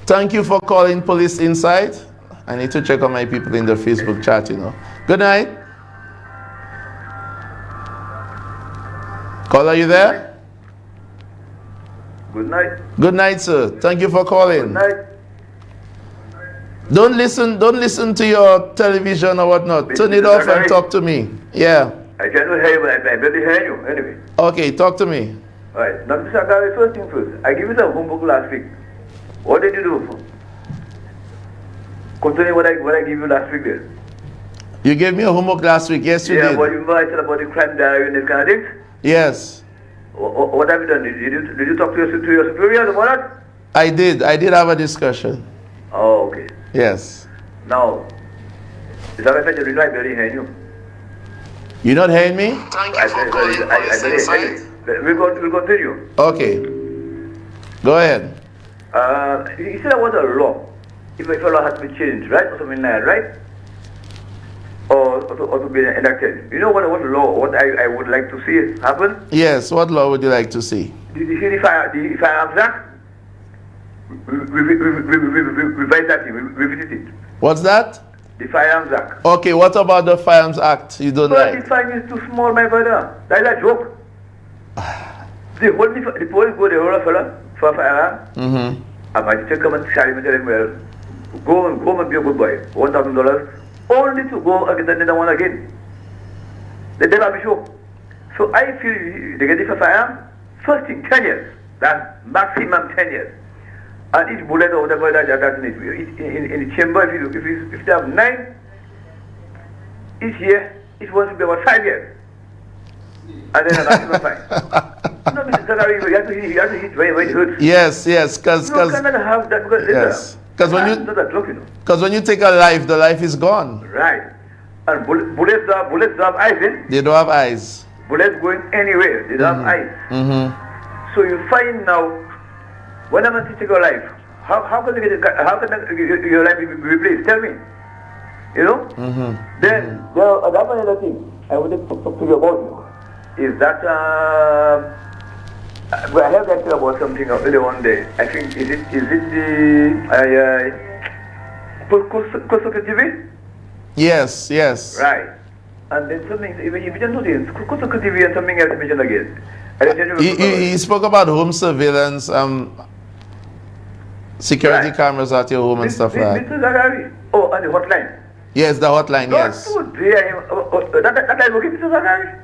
Thank you for calling Police Insight. I need to check on my people in the Facebook chat, you know. Good night. Caller, are you there? Good night. Good night, sir. Thank you for calling. Good night. Don't listen to your television or whatnot. Turn it off and talk to me. Yeah. I cannot hear you, but I barely hear you. Anyway. Okay, talk to me. All right. Now, Mr. Agari, first thing first. I give you some homework last week. What did you do? Concerning what I gave you last week there. You gave me a homework last week. Yes, you did. Yeah, but you remember I said about the crime diary and this kind of things? Yes. What have you done? Did you talk to your superiors about that? I did have a discussion. Oh, okay. Yes. Now, is that what I said? You know I barely hear you. You're not hearing me? Thank you for calling Police Insight. We'll continue. Okay. Go ahead. You said there was a law. If a law has to be changed, right? Or something like that, right? Or to be enacted. You know what law, what I would like to see happen? Yes, what law would you like to see? Did you see the Firearms Act? Revise that thing, revisit it. What's that? The Firearms Act. Okay, what about the Firearms Act you don't like? The fine is too small, my brother. That's a joke. The police go, they hold a fella for a firearm. Mm-hmm. A magistrate come and tell him, well, go and be a good boy. $1,000. Only to go against another one again. They never be sure. So I feel they get it for firearm, first thing, 10 years. That's maximum 10 years. And each bullet or whatever that's in the chamber, if they have 9, each year, each one should be about 5 years. And then a maximum fine. No, Mr. Zachary, you have to hit when it hurts. Yes, because you cannot have that because yes. Because when you take a life, the life is gone. Right. And bullets have eyes, eh? They don't have eyes. Bullets going anywhere. They don't have eyes. Mm-hmm. So you find now, when I'm going to take your life, how can your life be replaced? Tell me. You know? Mm-hmm. Then, that's another thing I want to talk to you about. Is that I have that about something earlier one day. I think is it the TV? Yes. Right. And then something if you don't know this, TV and something else mentioned again. He spoke about home surveillance, security cameras at your home and stuff like that. Mr. Zachary. Oh, and the hotline. Yes, the hotline. Yes. That I working, Mr. Zachary.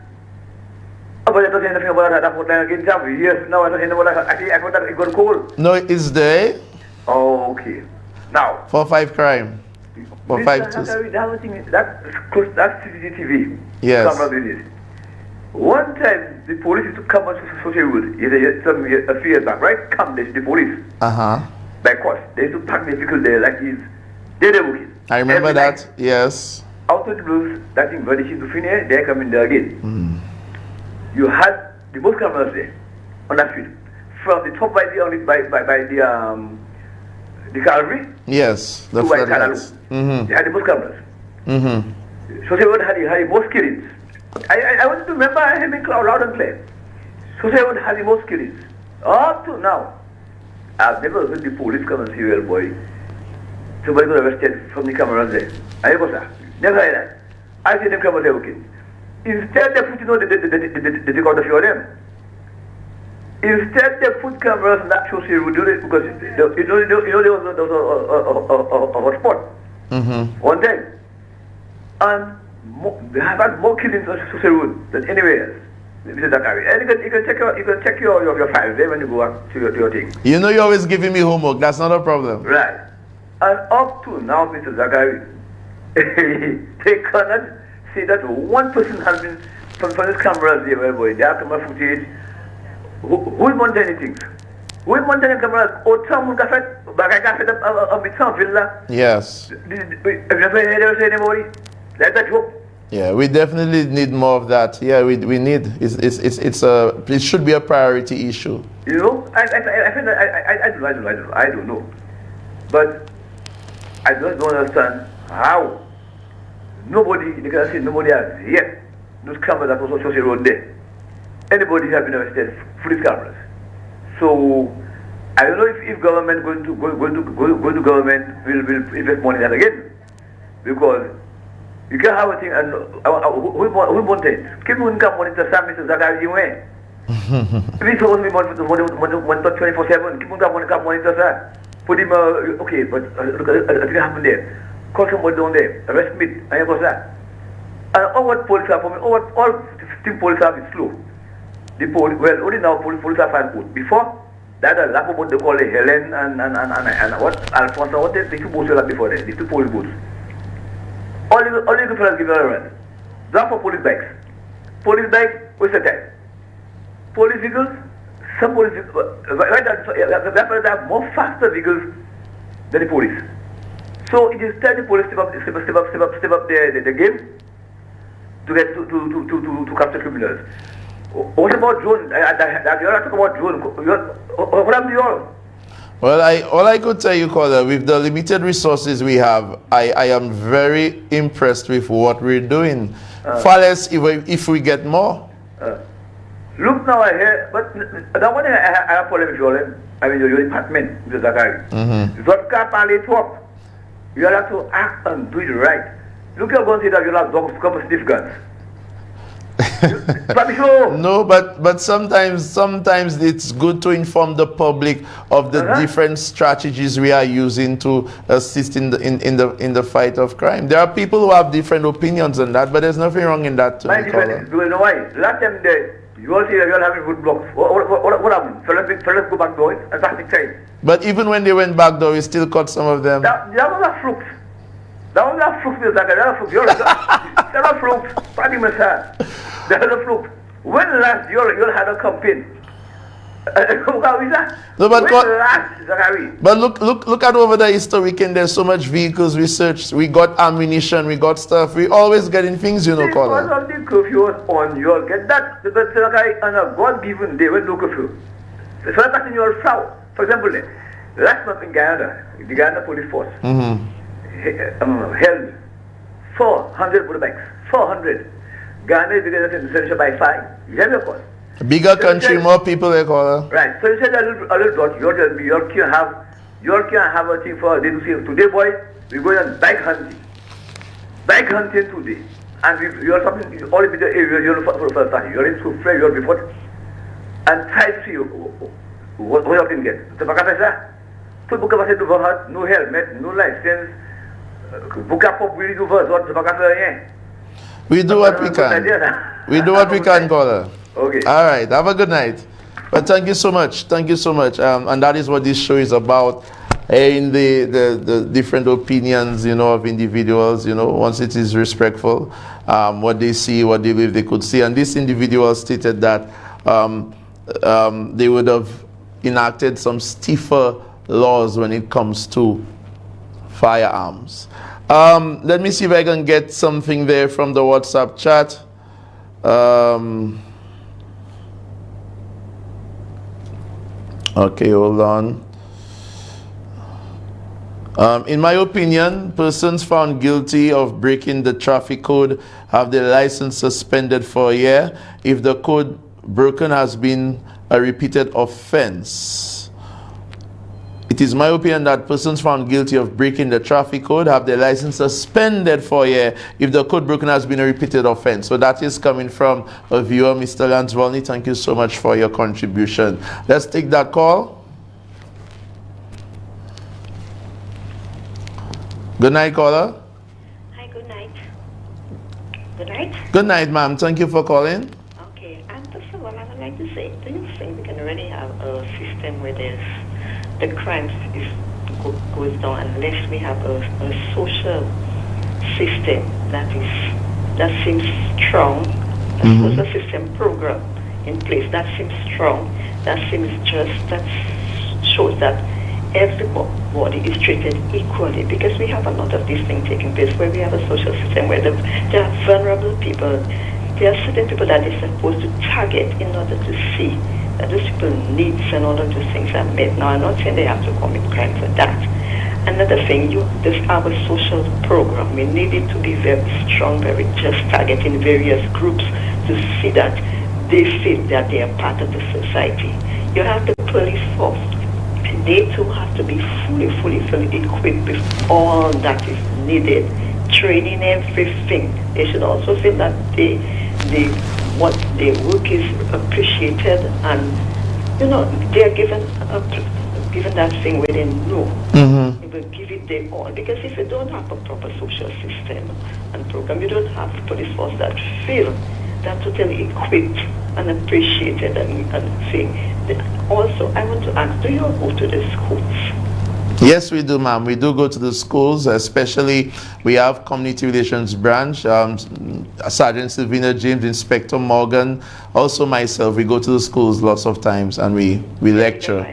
But I don't say anything about that hotline again. Yes, now I don't say anything about that. I thought that it got cold. No, it's there. Oh, okay. Now. 45-CRIME. 452. That's CCTV. Yes. Camera videos. One time, the police used to come on social wood. A few years back, right? Come, the police. Uh-huh. By course. They used to park the vehicle there like this. They're working. I remember that. Night. Yes. Out of the blues, that thing, when they should finish, they're coming there again. Mm. You had the both cameras there on that street. From the top by the the cavalry. Yes, the to white floodlights. They had the most cameras. Mm-hmm. So they would have the most killings. I want to remember him in loud and clear. So they would have the most killings. Up to now, I've never heard the police come and say, well, boy, somebody got arrested from the cameras there. I never saw. Never heard that. I see them cameras there, okay. Instead, they put, they take out the few of them. Instead, they put cameras in that show so you would do it because, there was a hotspot. Mm-hmm. One day. And they have had more killings on Susie Road than anywhere else. Mr. Dakari. And you can check your files there when you go up to your thing. You know you're always giving me homework. That's not a problem. Right. And up to now, Mr. Zakari, they cannot say that one person has been from these cameras there, well, boy, their camera footage. Who is monitoring things? Who is monitoring cameras? Oh, someone got set up a bit some villa. Yes. Have you never heard anybody? That's a joke. Yeah, we definitely need more of that. Yeah, we need. It should be a priority issue. You know, I don't know, but I just don't understand how they can say nobody has yet those cameras that also shows the road there. Anybody has been arrested for these cameras. So I don't know if government going to government will invest money in that again, because you can't have a thing and who monitor? Keep monitor Sam Mr. Zakari way. If he's supposed to be monitor 24/7, keep monitor sir. Put him okay, but look at what happened there. Call somebody down there, arrest me, I have that. And all what police are for me, all team police are is slow. The police, well, only now police are fine good. Before that, a lap about they call it Helen and what Alfonso, what they two boats were before that, these two police boats. All you can fellas give a run. Drop for police bikes. Police bike, what's the time? Police vehicles, some police vehicles, right, they have more faster vehicles than the police. So it is time the police step up the game to get to capture criminals. What about drone? You're not talking about drone. What happened to you all? Well, all I could tell you, Caller, with the limited resources we have, I am very impressed with what we're doing. Far less if we get more. Look now, I hear, but that one I have a problem with you. I mean, your department, Mr. Zakari. What can't only talk. You have to act and do it right. Look, you're going to say that you have dogs come with sniff guns. No, but sometimes it's good to inform the public of the different strategies we are using to assist in the fight of crime. There are people who have different opinions on that, but there's nothing wrong in that too. You know why? Last time you all see that you're having good blocks. What happened? Fellas go back doors and plastic chain. But even when they went back door, we still caught some of them. That was a fluke. That was a fluke, Mr. Zakari. That was a fluke. Funny, Mr. That was a fluke. When last you all had a campaign? No, but look at over the Easter weekend. There's so much vehicles we searched. We got ammunition. We got stuff. We always getting things, you know, Caller. Because of the curfew was on, you all get that. But on a God-given day when no curfew. So that person you all south. For example, last month in Guyana, the Guyana police force held 400 motorbikes. 400. Ghana is bigger than the by 5. You have your course. Bigger country, more people they call her. Right. So you said a little dot. You tell me you can have a thing for they to say today, boy, we're going on bike hunting. Bike hunting today. And you are something all in the area you're for the first time. You're in so free, you're before and try to see what you can get. The Bakasa put book of no helmet, no license, book up really do what the Bakasa. We do what we can. We do what we can, Caller. Okay. All right. Have a good night. But thank you so much. Thank you so much. And that is what this show is about. In the different opinions, you know, of individuals, you know, once it is respectful, what they see, what they believe they could see. And this individual stated that they would have enacted some stiffer laws when it comes to firearms. Let me see if I can get something there from the WhatsApp chat. Okay, hold on. In my opinion, persons found guilty of breaking the traffic code have their license suspended for a year if the code broken has been a repeated offense. It is my opinion that persons found guilty of breaking the traffic code have their license suspended for a year if the code broken has been a repeated offense. So that is coming from a viewer, Mr. Lance Volney. Thank you so much for your contribution. Let's take that call. Good night, caller. Hi, good night. Good night. Good night, ma'am. Thank you for calling. Okay, and first of all, I would like to say, do you think we can really have a system where the crime goes down unless we have a social system that seems strong, a social system program in place that seems strong, that seems just, that shows that everybody is treated equally, because we have a lot of these things taking place where we have a social system where there are vulnerable people. There are certain people that are supposed to target in order to see that those people's needs and all of those things are met. Now, I'm not saying they have to commit crime for that. Another thing, this our social program, we need it to be very strong, very just targeting various groups to see that they feel that they are part of the society. You have the police force. They too have to be fully equipped with all that is needed, training, everything. They should also feel that what their work is appreciated, and they are given that thing where they know. They will give it their all, because if you don't have a proper social system and program, you don't have police force that feel that totally equipped and appreciated and thing. Also, I want to ask, do you go to the schools? Yes, we do, ma'am. We do go to the schools, especially we have community relations branch, Sergeant Sylvina James, Inspector Morgan, also myself. We go to the schools lots of times and we lecture.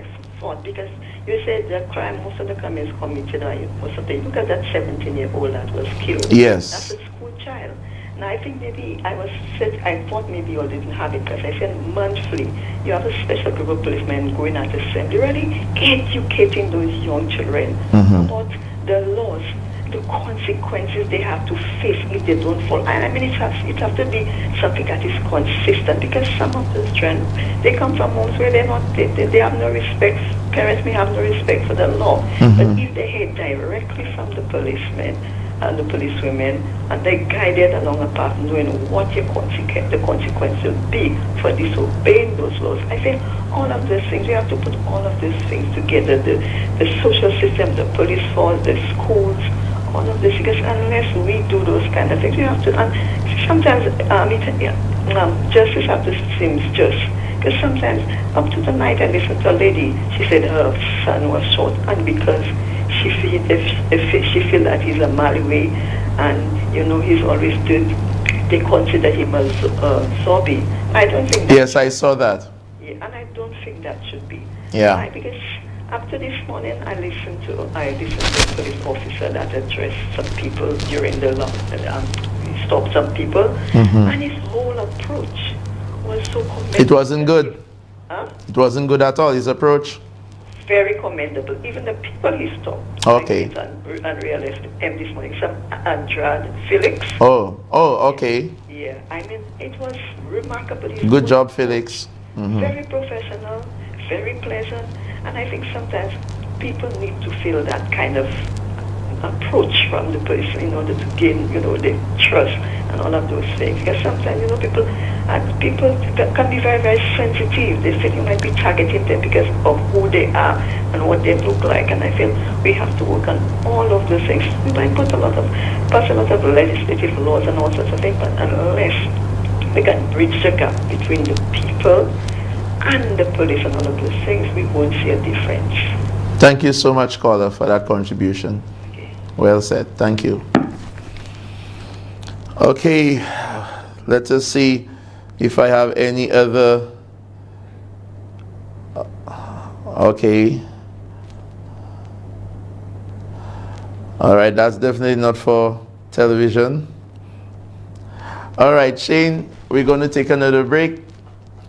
Because you said that crime, most of the crime is committed, most of the, look at that 17-year-old that was killed. Yes. That's a school child. Now, I think maybe I thought maybe you all didn't have it, because I said monthly you have a special group of policemen going at assembly, really educating those young children about the laws, the consequences they have to face if they don't follow. And I mean, it has to be something that is consistent, because some of those children, they come from homes where they have no respect. Parents may have no respect for the law, but if they hear directly from the policemen and the policewomen, and they guided along a path knowing what the consequence will be for disobeying those laws. I think all of these things, we have to put all of these things together, the social system, the police force, the schools, all of this, because unless we do those kind of things, we have to, and sometimes justice have to seem just. Because sometimes, up to the night, I listened to a lady, she said her son was shot, and because she feel that he's a Malawi, and he's always good, they consider him as zombie. I don't think that. Yes, I saw that. Yeah, and I don't think that should be. Yeah. Why? Because after this morning, I listened to a police officer that addressed some people during the he stopped some people, and his whole approach was so commendable. It wasn't good. Huh? It wasn't good at all, his approach. Very commendable. Even the people he stopped. Okay. Unrealistic. And this morning, some Andrade Felix. Oh, okay. Yeah, I mean, it was remarkable. Good job, Felix. Very professional, very pleasant, and I think sometimes people need to feel that kind of approach from the person in order to gain, the trust and all of those things. Because sometimes, people can be very, very sensitive. They feel you might be targeting them because of who they are and what they look like. And I feel we have to work on all of those things. We might pass a lot of legislative laws and all sorts of things, but unless we can bridge the gap between the people and the police and all of those things, we won't see a difference. Thank you so much, caller, for that contribution. Well said. Thank you. Okay, let us see if I have any other. Okay. All right, that's definitely not for television. All right, Shane, we're going to take another break.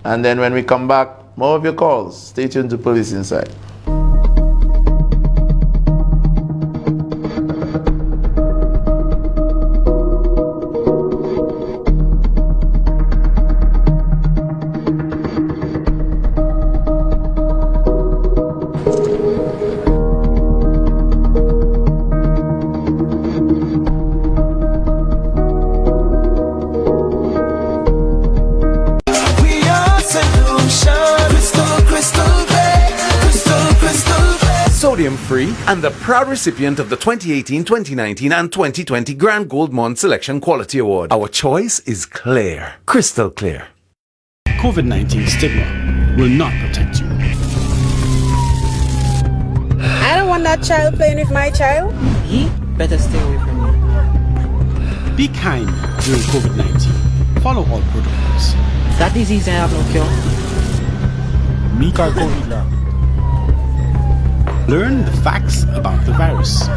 And then when we come back, more of your calls. Stay tuned to Police Inside. podium-free, and the proud recipient of the 2018, 2019, and 2020 Grand Gold Mond Selection Quality Award. Our choice is clear, crystal clear. COVID-19 stigma will not protect you. I don't want that child playing with my child. He better stay away from me. Be kind during COVID-19. Follow all protocols. That disease ain't have no cure. Mika COVID lab. Learn the facts about the virus.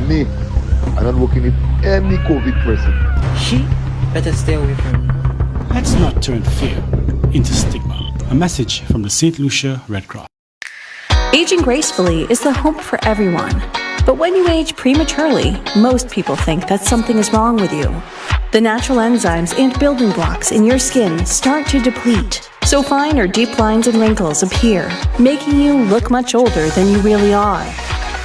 Me, I'm not working with any COVID person. She better stay away from me. Let's not turn fear into stigma. A message from the St. Lucia Red Cross. Aging gracefully is the hope for everyone. But when you age prematurely, most people think that something is wrong with you. The natural enzymes and building blocks in your skin start to deplete. So fine or deep lines and wrinkles appear, making you look much older than you really are.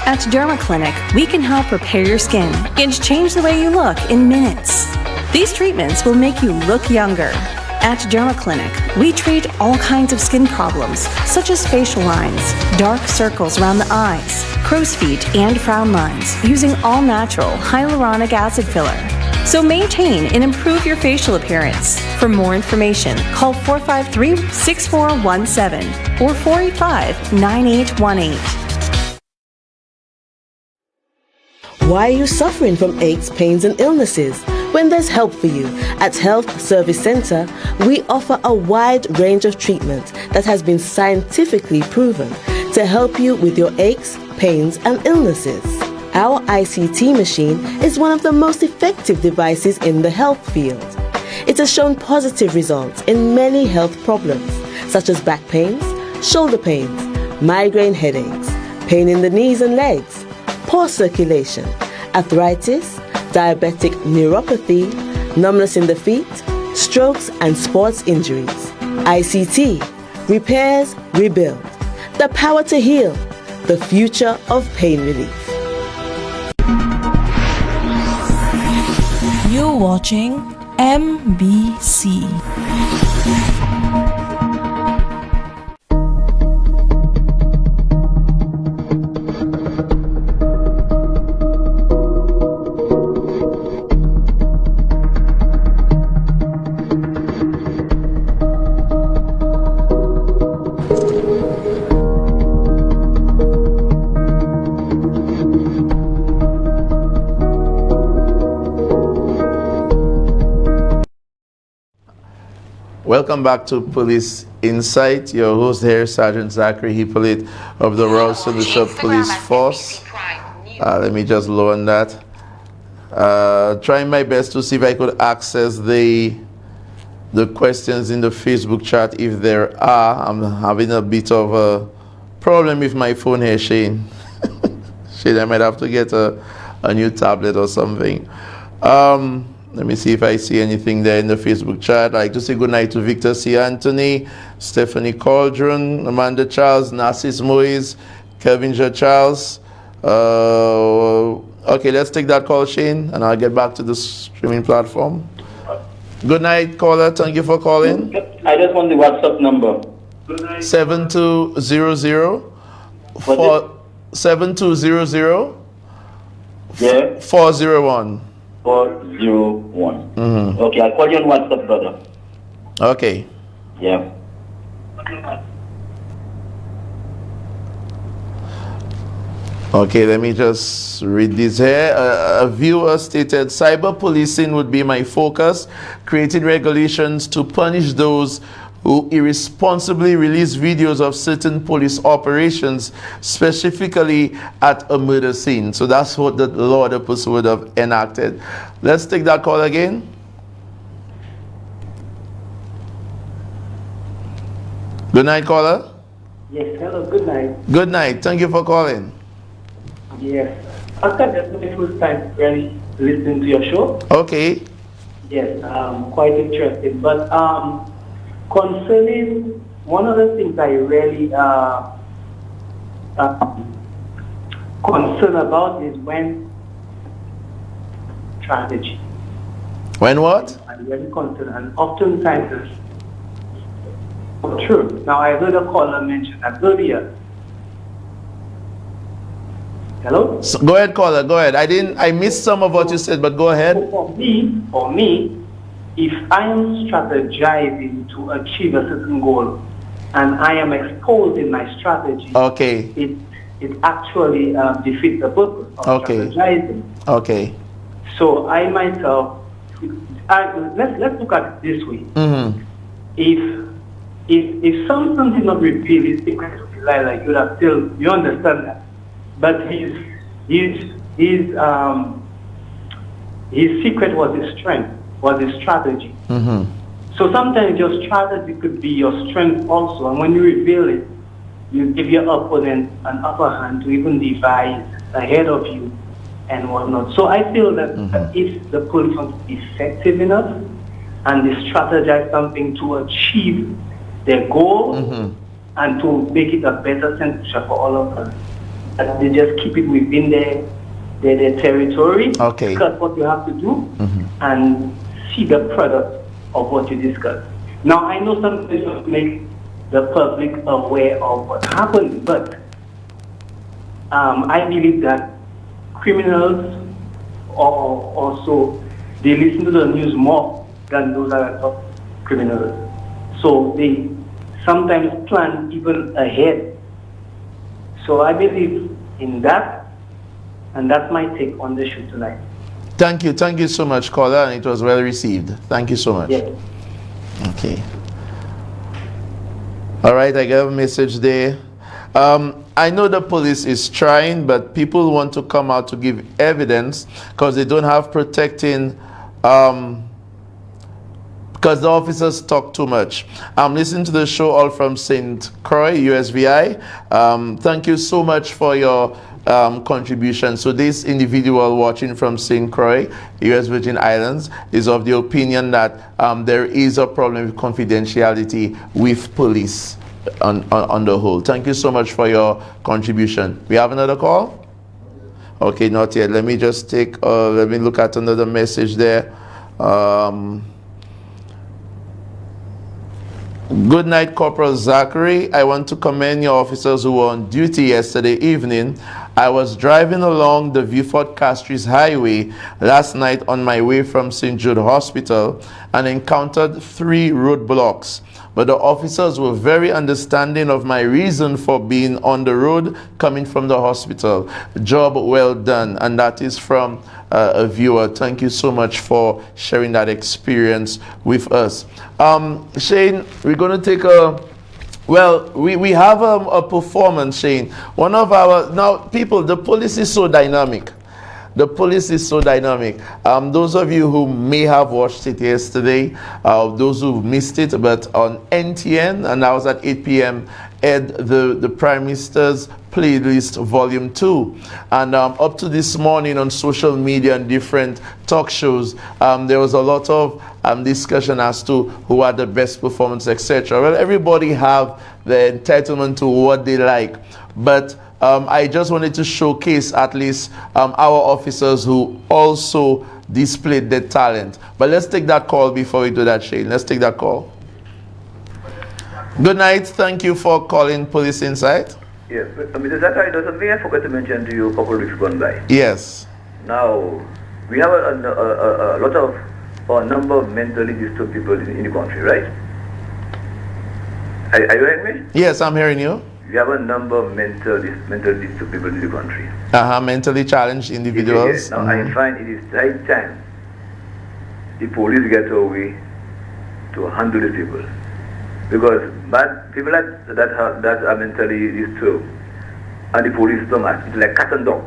At Derma Clinic, we can help repair your skin and change the way you look in minutes. These treatments will make you look younger. At Derma Clinic, we treat all kinds of skin problems, such as facial lines, dark circles around the eyes, crow's feet, and frown lines, using all-natural hyaluronic acid filler. So maintain and improve your facial appearance. For more information, call 453-6417 or 485-9818. Why are you suffering from aches, pains, and illnesses? When there's help for you. At Health Service Center, we offer a wide range of treatment that has been scientifically proven to help you with your aches, pains, and illnesses. Our ICT machine is one of the most effective devices in the health field. It has shown positive results in many health problems, such as back pains, shoulder pains, migraine headaches, pain in the knees and legs, poor circulation, arthritis, diabetic neuropathy, numbness in the feet, strokes, and sports injuries. ICT, repairs, rebuild. The power to heal, the future of pain relief. You're watching MBC. Welcome back to Police Insight. Your host here, Sergeant Zachary Hippolyte of the Royal St. Lucia Police Force. Let me just lower that. Trying my best to see if I could access the questions in the Facebook chat if there are. I'm having a bit of a problem with my phone here, Shane. Shane, I might have to get a new tablet or something. Let me see if I see anything there in the Facebook chat. I'd like to say good night to Victor C. Anthony, Stephanie Cauldron, Amanda Charles, Narcis Moise, Kevin J. Charles. Okay, let's take that call, Shane, and I'll get back to the streaming platform. Good night, caller. Thank you for calling. I just want the WhatsApp number. 7200 7200 Yeah. 401. 401. Okay, I'll call you on WhatsApp, brother. Okay. Yeah. Okay, let me just read this here. A viewer stated, cyber policing would be my focus, creating regulations to punish those who irresponsibly release videos of certain police operations, specifically at a murder scene. So that's what the law the person would have enacted. Let's take that call again. Good night, caller. Yes, hello, good night. Good night. Thank you for calling. Yes. After that's my first time really listening to your show. Okay. Yes, quite interesting. But concerning one of the things I really concerned about is when strategy. When what? I'm very concerned, and oftentimes True. Now, I heard a caller mention that earlier. Hello? So, go ahead, caller. Go ahead. I missed some of what you said, but go ahead. For me, if I am strategizing to achieve a certain goal and I am exposed in my strategy, okay, it actually defeats the purpose of strategizing. Okay. So I myself, let's look at it this way. Mm-hmm. If Samson did not reveal his secret to Delilah, you would have still, you understand that. But his secret was his strength, was his strategy. Mm-hmm. So sometimes your strategy could be your strength also, and when you reveal it, you give your opponent an upper hand to even devise ahead of you and whatnot. So I feel that if the police are effective enough and they strategize something to achieve their goal and to make it a better censure for all of us, that they just keep it within their territory, discuss what you have to do, and see the product of what you discuss. Now, I know sometimes you have to make the public aware of what happened, but I believe that criminals also, they listen to the news more than those that are top criminals. So they sometimes plan even ahead. So I believe in that, and that's my take on the show tonight. Thank you so much, caller, and it was well received. Thank you so much. Yeah. Okay. All right, I got a message there. I know the police is trying, but people want to come out to give evidence because they don't have protecting, because the officers talk too much. I'm listening to the show all from St. Croix, USVI. Thank you so much for your contribution. So this individual watching from St. Croix, US Virgin Islands, is of the opinion that there is a problem with confidentiality with police on the whole. Thank you so much for your contribution. We have another call? Okay, not yet. Let me just take, let me look at another message there. Good night, Corporal Zachary. I want to commend your officers who were on duty yesterday evening. I was driving along the Vieux-Fort Castries Highway last night on my way from St. Jude Hospital and encountered 3 roadblocks. But the officers were very understanding of my reason for being on the road coming from the hospital. Job well done. And that is from a viewer. Thank you so much for sharing that experience with us. Shane, we're going to take a... Well, we have a performance, Shane. One of our... Now, people, the police is so dynamic. The police is so dynamic. Those of you who may have watched it yesterday, those who missed it, but on NTN, and I was at 8 p.m., aired the Prime Minister's Playlist Volume 2. And up to this morning on social media and different talk shows, there was a lot of discussion as to who had the best performance, etc. Well, everybody have the entitlement to what they like. But I just wanted to showcase at least our officers who also displayed their talent. But let's take that call before we do that, Shane. Let's take that call. Good night. Thank you for calling Police Insight. Yes, Mr. Zachary, there's something I forgot to mention to you a couple of weeks gone by. Yes. Now, we have a lot of, or a number of mentally disturbed people in the country, right? Are you hearing me? Yes, I'm hearing you. We have a number of mentally disturbed people in the country. Mentally challenged individuals. Yes. Now, I find it is high time the police get away to handle the people. Because bad people that are mentally disturbed and the police don't act. It's like cat and dog.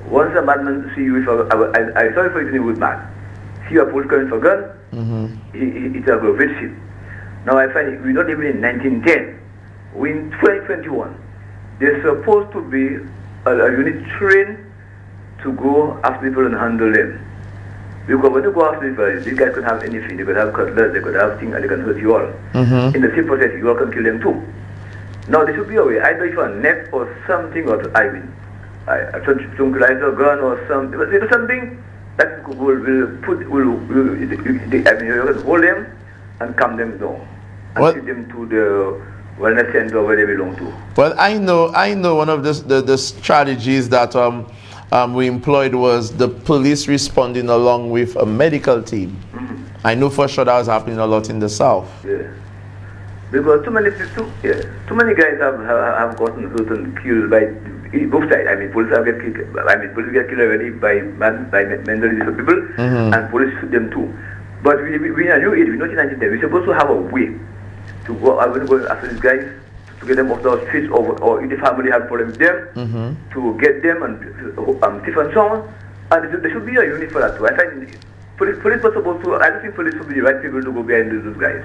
Once a madman see you with I sorry for using the word mad. See a police coming for gun, it's a go visit. Now I find we're not even in 1910. We're in 2021. There's supposed to be a unit trained to go after people and handle them. Because when you go after people, these guys could have anything. They could have cutlass, they could have things, and they can hurt you all. In the same process, you all can kill them too. Now there should be a way, either if a net or something, or I mean, a tranquilizer gun or something. There's something that will hold them and calm them down. and send them to the wellness center where they belong to. Well, I know one of the strategies that we employed was the police responding along with a medical team. I know for sure that was happening a lot in the south. Yeah. Because too many guys have gotten killed by both sides. I mean, police get killed already by mentally disabled people, and police shoot them too. But we are new age. We're not in 1910. We're supposed to have a way to go after these guys, to get them off the streets, or if the family have problem with them, to get them and thief and so on. And there should be a unit for that too. I find police are supposed to. I don't think police should be the right people to go behind those guys.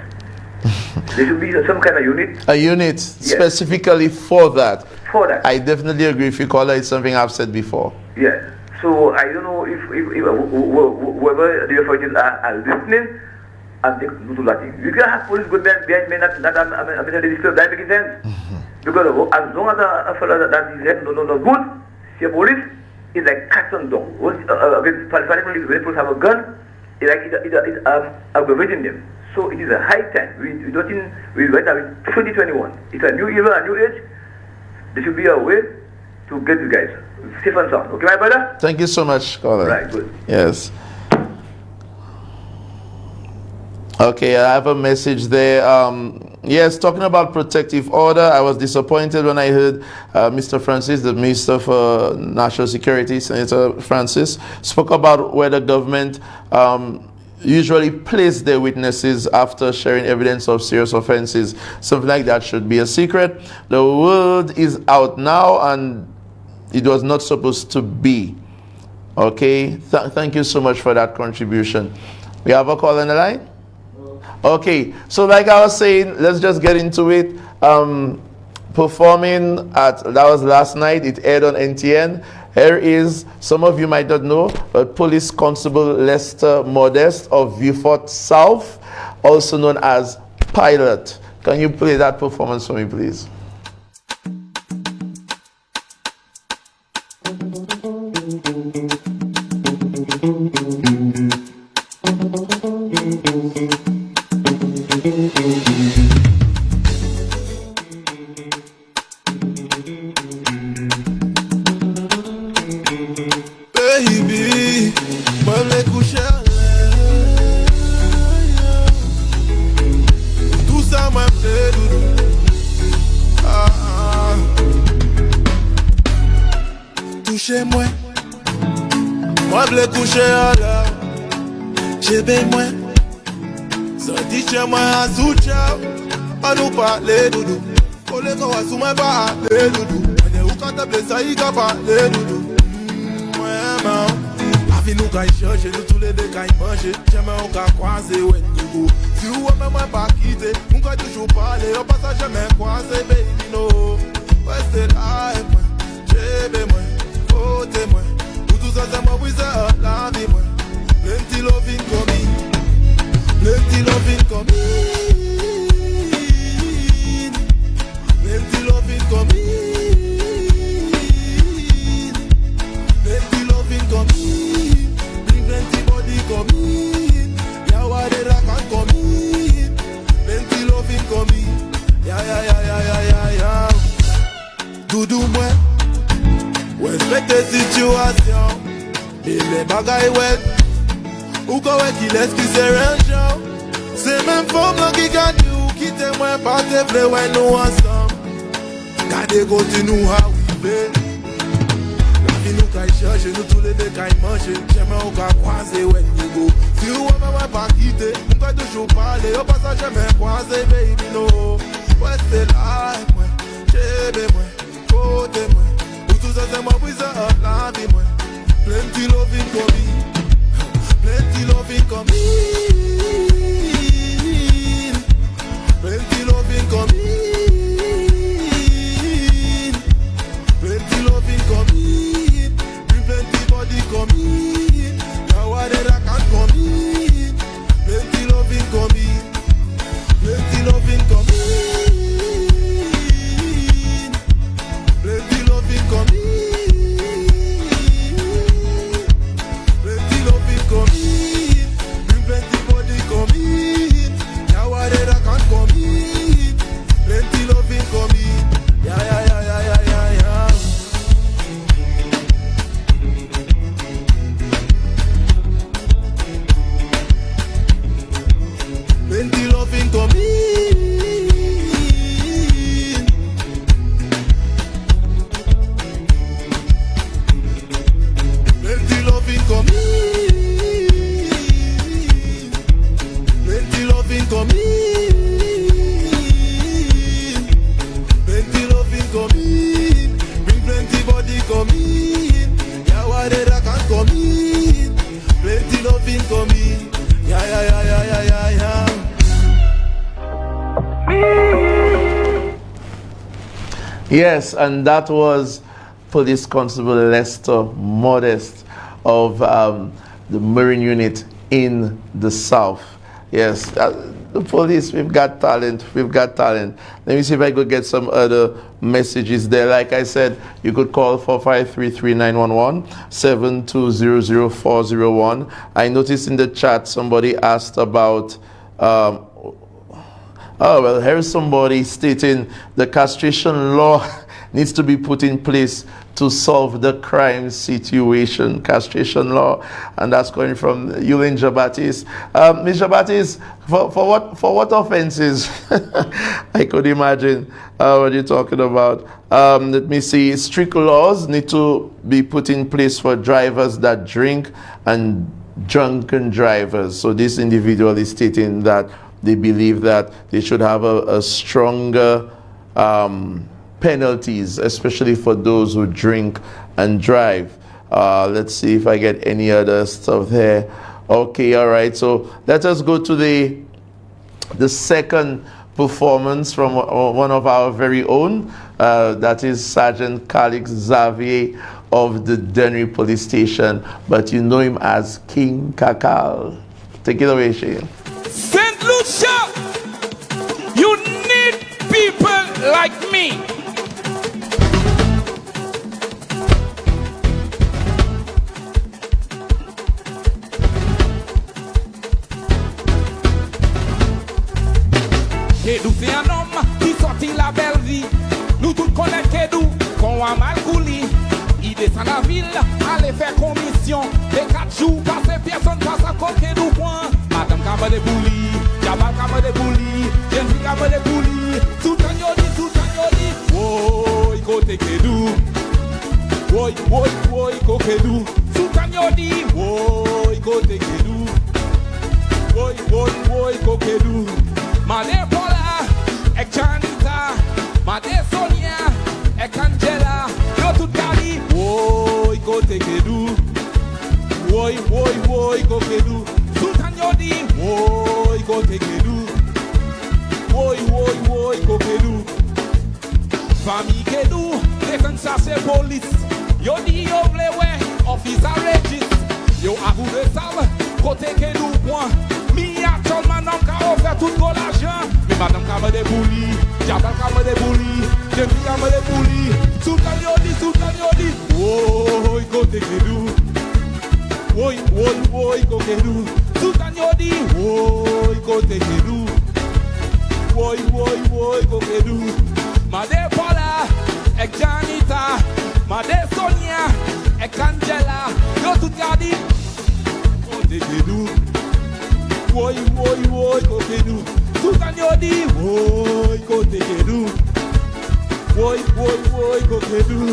There should be some kind of unit. A unit specifically for that. For that. I definitely agree with you, caller. It's something I've said before. Yeah. So I don't know if whoever the authorities are listening, and they do that thing. You can have police go behind men that they disturb. That makes sense. Because as long as a fellow that is no good, see police is like cats on dog. When police have a gun, it's like it's aggravating them. So it is a high time. We right now in 2021. It's a new era, a new age. There should be a way to get you guys safe and sound. Okay, my brother? Thank you so much, caller. Right, good. Yes. Okay, I have a message there. Yes, talking about protective order, I was disappointed when I heard Mr. Francis, the Minister for National Security, Senator Francis, spoke about where the government usually place their witnesses after sharing evidence of serious offenses. Something like that should be a secret. The word is out now, and it was not supposed to be. Okay, thank you so much for that contribution. We have a call on the line? Okay, so like I was saying, let's just get into it. Performing that was last night, it aired on NTN. Here is, some of you might not know, but Police Constable Lester Modest of Vieux-Fort South, also known as Pilot. Can you play that performance for me, please? Baby, moi me coucher tout ça m'a fait doudou. Touchez-moi, moi me coucher à l'heure. J'ai besoin, ça dit chez moi à sous-chao. On nous parle doudou. Pour les gars, sous moi parler doudou. On est où quand t'as blessé, il va parler doudou. Avi nous qu'à chercher, nous tous les deux qu'à manger. Jamais on qu'à croiser, ouais, nous. Si vous m'aimez, moi pas quitter. On qu'à toujours parler, au passage jamais croiser, baby, no. Restez là, et moi, j'ai besoin, votez-moi. Pour tout ça, c'est moi, oui, c'est la vie, moi. Plenty loving coming, plenty loving coming, plenty loving coming. Come in, bring plenty body come in. Yeah, why the rock and come in? Plenty loving come in. Yeah. Doudou moi, respecte la situation. Et les bagailles ouais. Ou quoi ouais qui laisse qui se range. C'est même forme là qui gagne ou qui témoin pas te vle ouais nous ensemble. Gardez continue à vivre. Nous qu'à chercher, nous tous les deux qu'à manger. Jamais on qu'à croiser when you go. Si vous m'aimez pas quitter, on qu'à toujours parler. Au passage jamais croiser, baby, no. Restez là, moi, j'ai besoin, votez-moi. Pour tout ça, c'est moi, oui, c'est la vie, moi. Plenty loving coming, plenty loving coming, plenty loving coming, plenty loving coming. Body come in, now I can come in. Plenty loving come in, plenty loving loving coming. Plenty loving coming. Plenty loving coming. Plenty loving coming. Bring plenty body coming. Yawadera can coming. Plenty loving coming. Yeah, yeah, yeah, yeah, yeah, yeah, yeah. Yes, and that was Police Constable Lester Modest of the Marine Unit in the South. Yes, the police, we've got talent, we've got talent. Let me see if I could get some other messages there. Like I said, you could call 453-3911, 7200401. I noticed in the chat somebody asked about, oh, well, here's somebody stating the castration law needs to be put in place to solve the crime situation, castration law, and that's coming from Yulin Jabatis. Ms. Jabatis, for what offenses? I could imagine what you're talking about. Let me see. Strict laws need to be put in place for drivers that drink and drunken drivers. So this individual is stating that they believe that they should have a stronger penalties, especially for those who drink and drive. Let's see if I get any other stuff there. Okay, all right. So let us go to the second performance from one of our very own. That is Sergeant Calix Xavier of the Dennery Police Station, but you know him as King Kakal. Take it away, Shane. St. Lucia, you need people like me. Kedou c'est un homme qui sortit la belle vie. Nous tous connaissons Kedou, qu'on a mal coulé. Il descend la ville, aller faire commission. Les 4 jours, passer personne passe à côté Kedou point. Madame Kama de Bouli, Jabal Kama de Bouli, Jensi Kama de Bouli. Tout un yodi. Woy, côté Kedou. Woy, côté Kedou. Tout un yodi. Woy, côté Kedou. Woy, côté Kedou. Made Paula, ek Janita, Made Sonia, ek Angela, yo tout kali, woy kote Kedou, woy kote Kedou, Sultan Yodi, woy kote Kedou, woy kote Kedou, Famille Kedou, defense c'est police, yo di yo vle we, officer regis, yo avou de sal, kote Kedou point. Mi a man nan ka offert tout gros l'argent. Mais madame Kama de Bouli, Jabal Kama de Bouli, Jempi Kama de Bouli, Sultan Yodi. Woy kote Kedou. Woy kote Kedou. Sultan Yodi. Woy kote Kedou. Woy kote Kedou. Made Paula, ek Janita, Made Sonia, ek Angela, yo tout gadi. Kote Kedou. Woy kote Kedou. Sultan Yodi. Woy kote Kedou. Woy kote Kedou.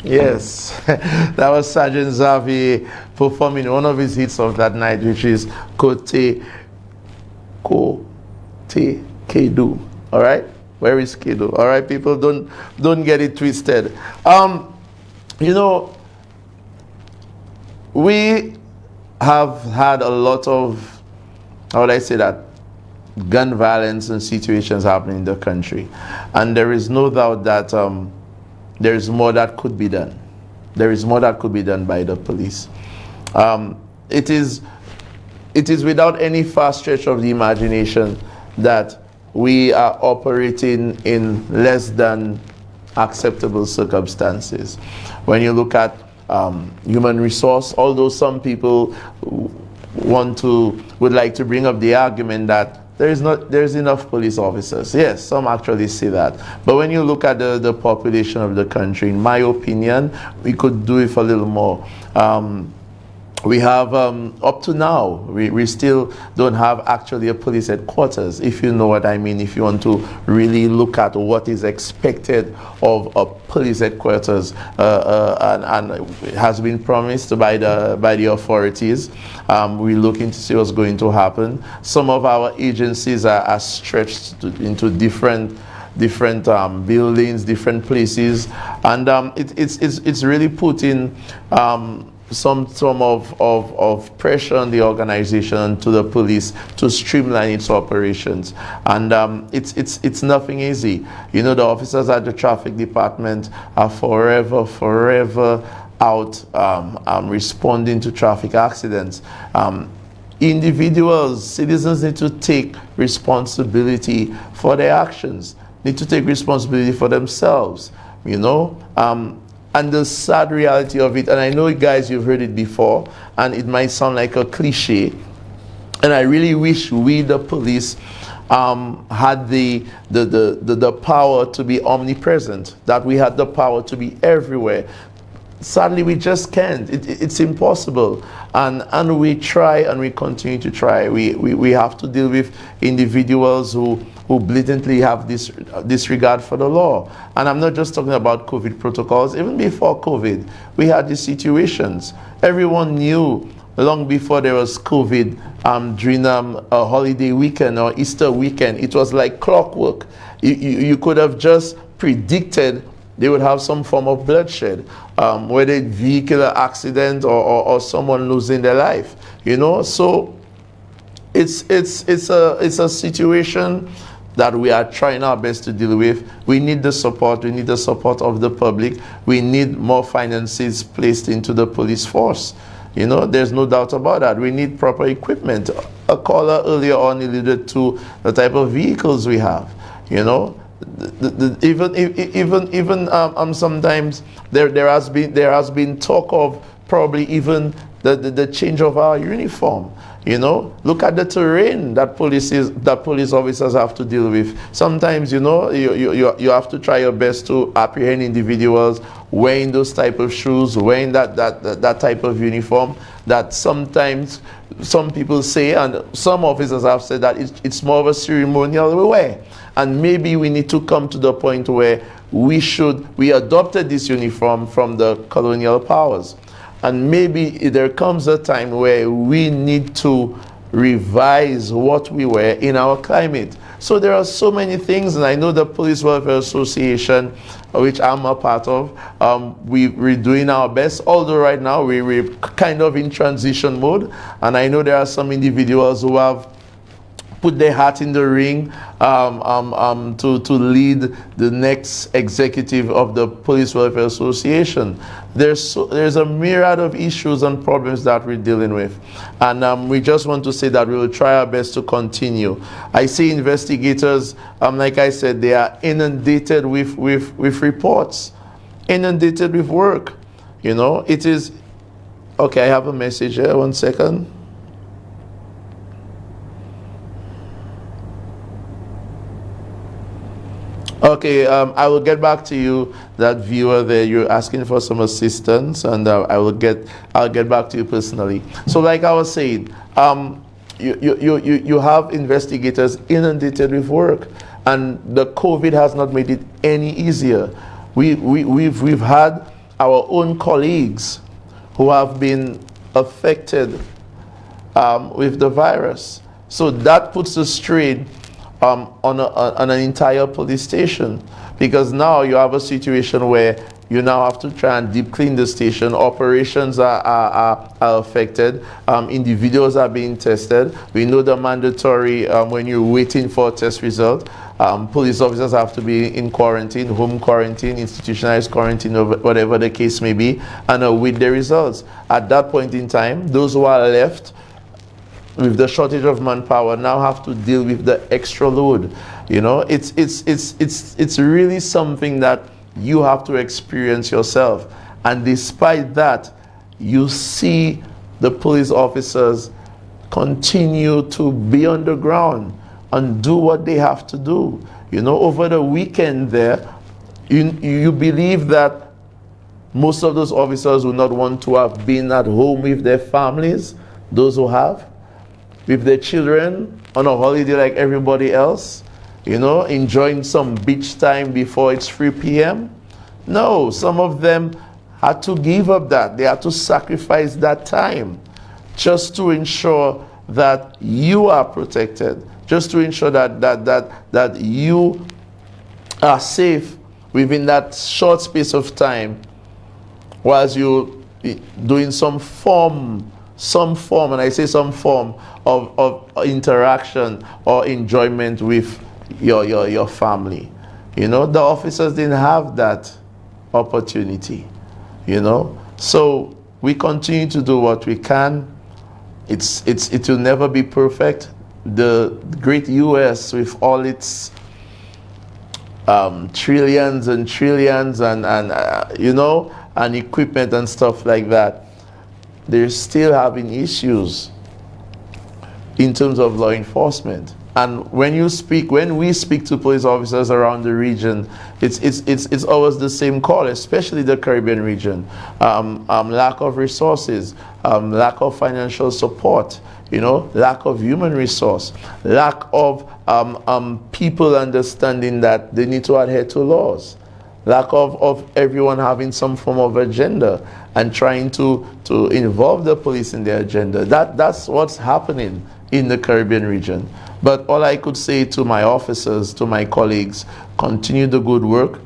Yes, that was Sergeant Xavier performing one of his hits of that night, which is Kote Kedou. All right, where is Kedou? All right, people, don't get it twisted. You know, we have had a lot of, how would I say that, gun violence and situations happening in the country, and there is no doubt that there is more that could be done. There is more that could be done by the police. It is without any far stretch of the imagination that we are operating in less than acceptable circumstances. When you look at human resource, although some people would like to bring up the argument that there's enough police officers. Yes, some actually say that. But when you look at the population of the country, in my opinion, we could do it for a little more. We have, up to now, we still don't have actually a police headquarters, if you know what I mean, if you want to really look at what is expected of a police headquarters, and it has been promised by the authorities. We're looking to see what's going to happen. Some of our agencies are stretched into different buildings, different places, and it's really putting some of pressure on the organization, to the police, to streamline its operations, and it's nothing easy. You know, the officers at the traffic department are forever out responding to traffic accidents. Individuals, citizens need to take responsibility for their actions, need to take responsibility for themselves, you know. And the sad reality of it, and I know, guys, you've heard it before, and it might sound like a cliche, and I really wish we, the police, had the power to be omnipresent, that we had the power to be everywhere. Sadly, we just can't. It's impossible, and we try, and we continue to try. We have to deal with individuals who blatantly have this disregard for the law. And I'm not just talking about COVID protocols. Even before COVID, we had these situations. Everyone knew long before there was COVID, during a holiday weekend or Easter weekend, it was like clockwork. You could have just predicted they would have some form of bloodshed, whether it's vehicular accident or someone losing their life, you know. So it's a situation that we are trying our best to deal with. We need the support. We need the support of the public. We need more finances placed into the police force. You know, there's no doubt about that. We need proper equipment. A caller earlier on alluded to the type of vehicles we have. You know, even sometimes there has been talk of probably even the change of our uniform. You know, look at the terrain that police officers have to deal with. Sometimes, you know, you have to try your best to apprehend individuals wearing those type of shoes, wearing that type of uniform, that sometimes some people say, and some officers have said, that it's more of a ceremonial wear. And maybe we need to come to the point where we adopted this uniform from the colonial powers. And maybe there comes a time where we need to revise what we wear in our climate. So there are so many things, and I know the Police Welfare Association, which I'm a part of, we're doing our best, although right now we're kind of in transition mode, and I know there are some individuals who have put their hat in the ring to lead the next executive of the Police Welfare Association. There's a myriad of issues and problems that we're dealing with, and we just want to say that we will try our best to continue. I see investigators, like I said, they are inundated with reports, inundated with work. You know, it is okay. I have a message here. 1 second. Okay, I will get back to you, that viewer there. You're asking for some assistance, and I'll get back to you personally. So, like I was saying, you have investigators inundated with work, and the COVID has not made it any easier. We've had our own colleagues who have been affected with the virus, so that puts a strain on an entire police station, because now you have a situation where you now have to try and deep clean the station. Operations are affected. Individuals are being tested. We know the mandatory, when you're waiting for a test result, police officers have to be in quarantine, home quarantine, institutionalized quarantine, or whatever the case may be, and await the results. At that point in time, those who are left with the shortage of manpower now have to deal with the extra load. You know, it's really something that you have to experience yourself. And despite that, you see the police officers continue to be on the ground, and do what they have to do. You know, over the weekend there, you believe that most of those officers would not want to have been at home with their families, those who have, with their children on a holiday like everybody else, you know, enjoying some beach time before it's 3 p.m. No, some of them had to give up that. They had to sacrifice that time just to ensure that you are protected, just to ensure that you are safe within that short space of time whilst you doing some form, and I say some form of interaction or enjoyment with your family. You know, the officers didn't have that opportunity, you know. So we continue to do what we can. It will never be perfect. The great US, with all its trillions and trillions and you know, and equipment and stuff like that, they're still having issues in terms of law enforcement. And when we speak to police officers around the region, it's always the same call, especially the Caribbean region. Lack of resources, lack of financial support, you know, lack of human resource, lack of people understanding that they need to adhere to laws, lack of everyone having some form of agenda and trying to involve the police in their agenda. That's what's happening in the Caribbean region. But all I could say to my officers, to my colleagues, continue the good work.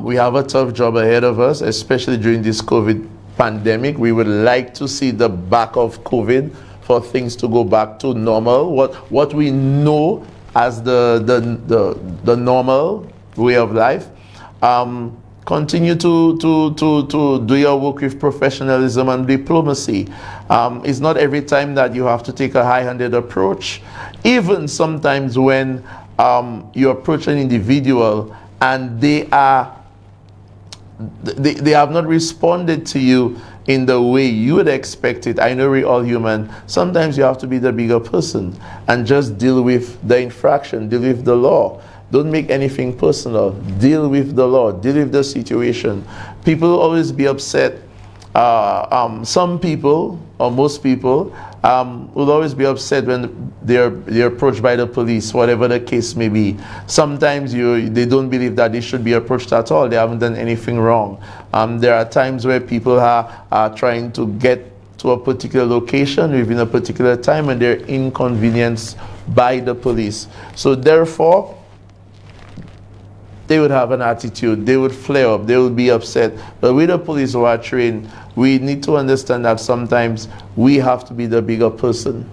We have a tough job ahead of us, especially during this COVID pandemic. We would like to see the back of COVID for things to go back to normal, what we know as the normal way of life. Continue to do your work with professionalism and diplomacy. It's not every time that you have to take a high-handed approach. Even sometimes when you approach an individual and they have not responded to you in the way you would expect it. I know we're all human. Sometimes you have to be the bigger person and just deal with the infraction, deal with the law. Don't make anything personal. Deal with the law. Deal with the situation. People will always be upset. Some people, or most people, will always be upset when they're approached by the police, whatever the case may be. Sometimes they don't believe that they should be approached at all. They haven't done anything wrong. There are times where people are trying to get to a particular location within a particular time and they're inconvenienced by the police. So therefore, they would have an attitude, they would flare up, they would be upset. But with the police who are trained, we need to understand that sometimes we have to be the bigger person.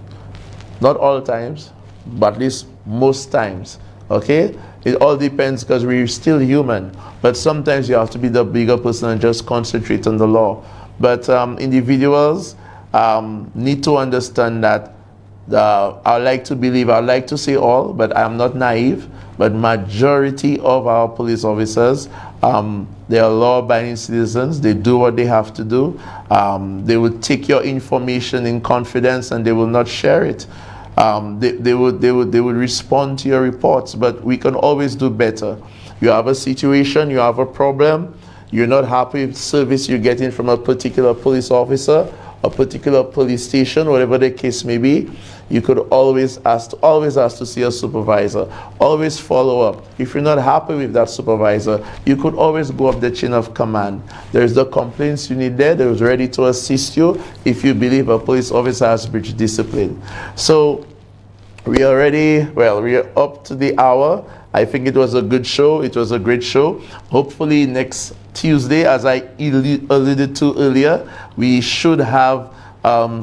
Not all times, but at least most times, okay? It all depends because we're still human. But sometimes you have to be the bigger person and just concentrate on the law. But individuals need to understand that I like to believe, I like to say all, but I'm not naive. But majority of our police officers, they are law-abiding citizens. They do what they have to do. They will take your information in confidence and they will not share it. They would respond to your reports, but we can always do better. You have a situation, you have a problem, you're not happy with the service you're getting from a particular police officer, a particular police station, whatever the case may be, you could always ask to see a supervisor. Always follow up. If you're not happy with that supervisor, you could always go up the chain of command. There's the complaints unit there that is ready to assist you if you believe a police officer has breached discipline. So we are ready. Well, we are up to the hour. I think it was a good show. It was a great show. Hopefully next Tuesday, as I alluded to earlier, we should have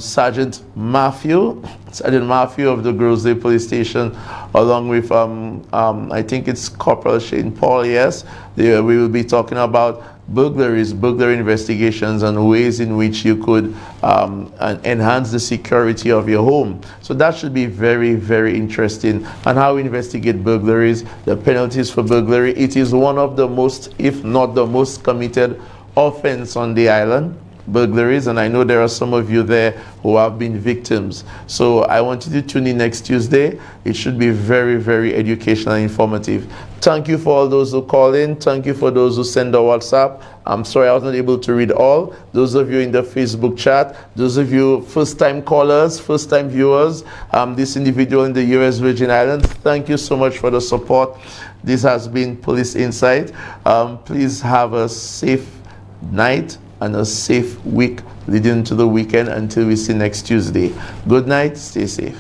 Sergeant Matthew of the Grosley Police Station, along with I think it's Corporal Shane Paul. Yes, we will be talking about burglaries, burglary investigations, and ways in which you could enhance the security of your home. So that should be very, very interesting. And how we investigate burglaries, the penalties for burglary. It is one of the most, if not the most, committed offense on the island. burglaries, and I know there are some of you there who have been victims. So I want you to tune in next Tuesday. It should be very, very educational and informative. Thank you for all those who call in. Thank you for those who send a WhatsApp. I'm sorry I was not able to read all. Those of you in the Facebook chat, those of you first-time callers, first-time viewers, this individual in the US Virgin Islands, thank you so much for the support. This has been Police Insight. Please have a safe night and a safe week leading to the weekend until we see next Tuesday. Good night, stay safe.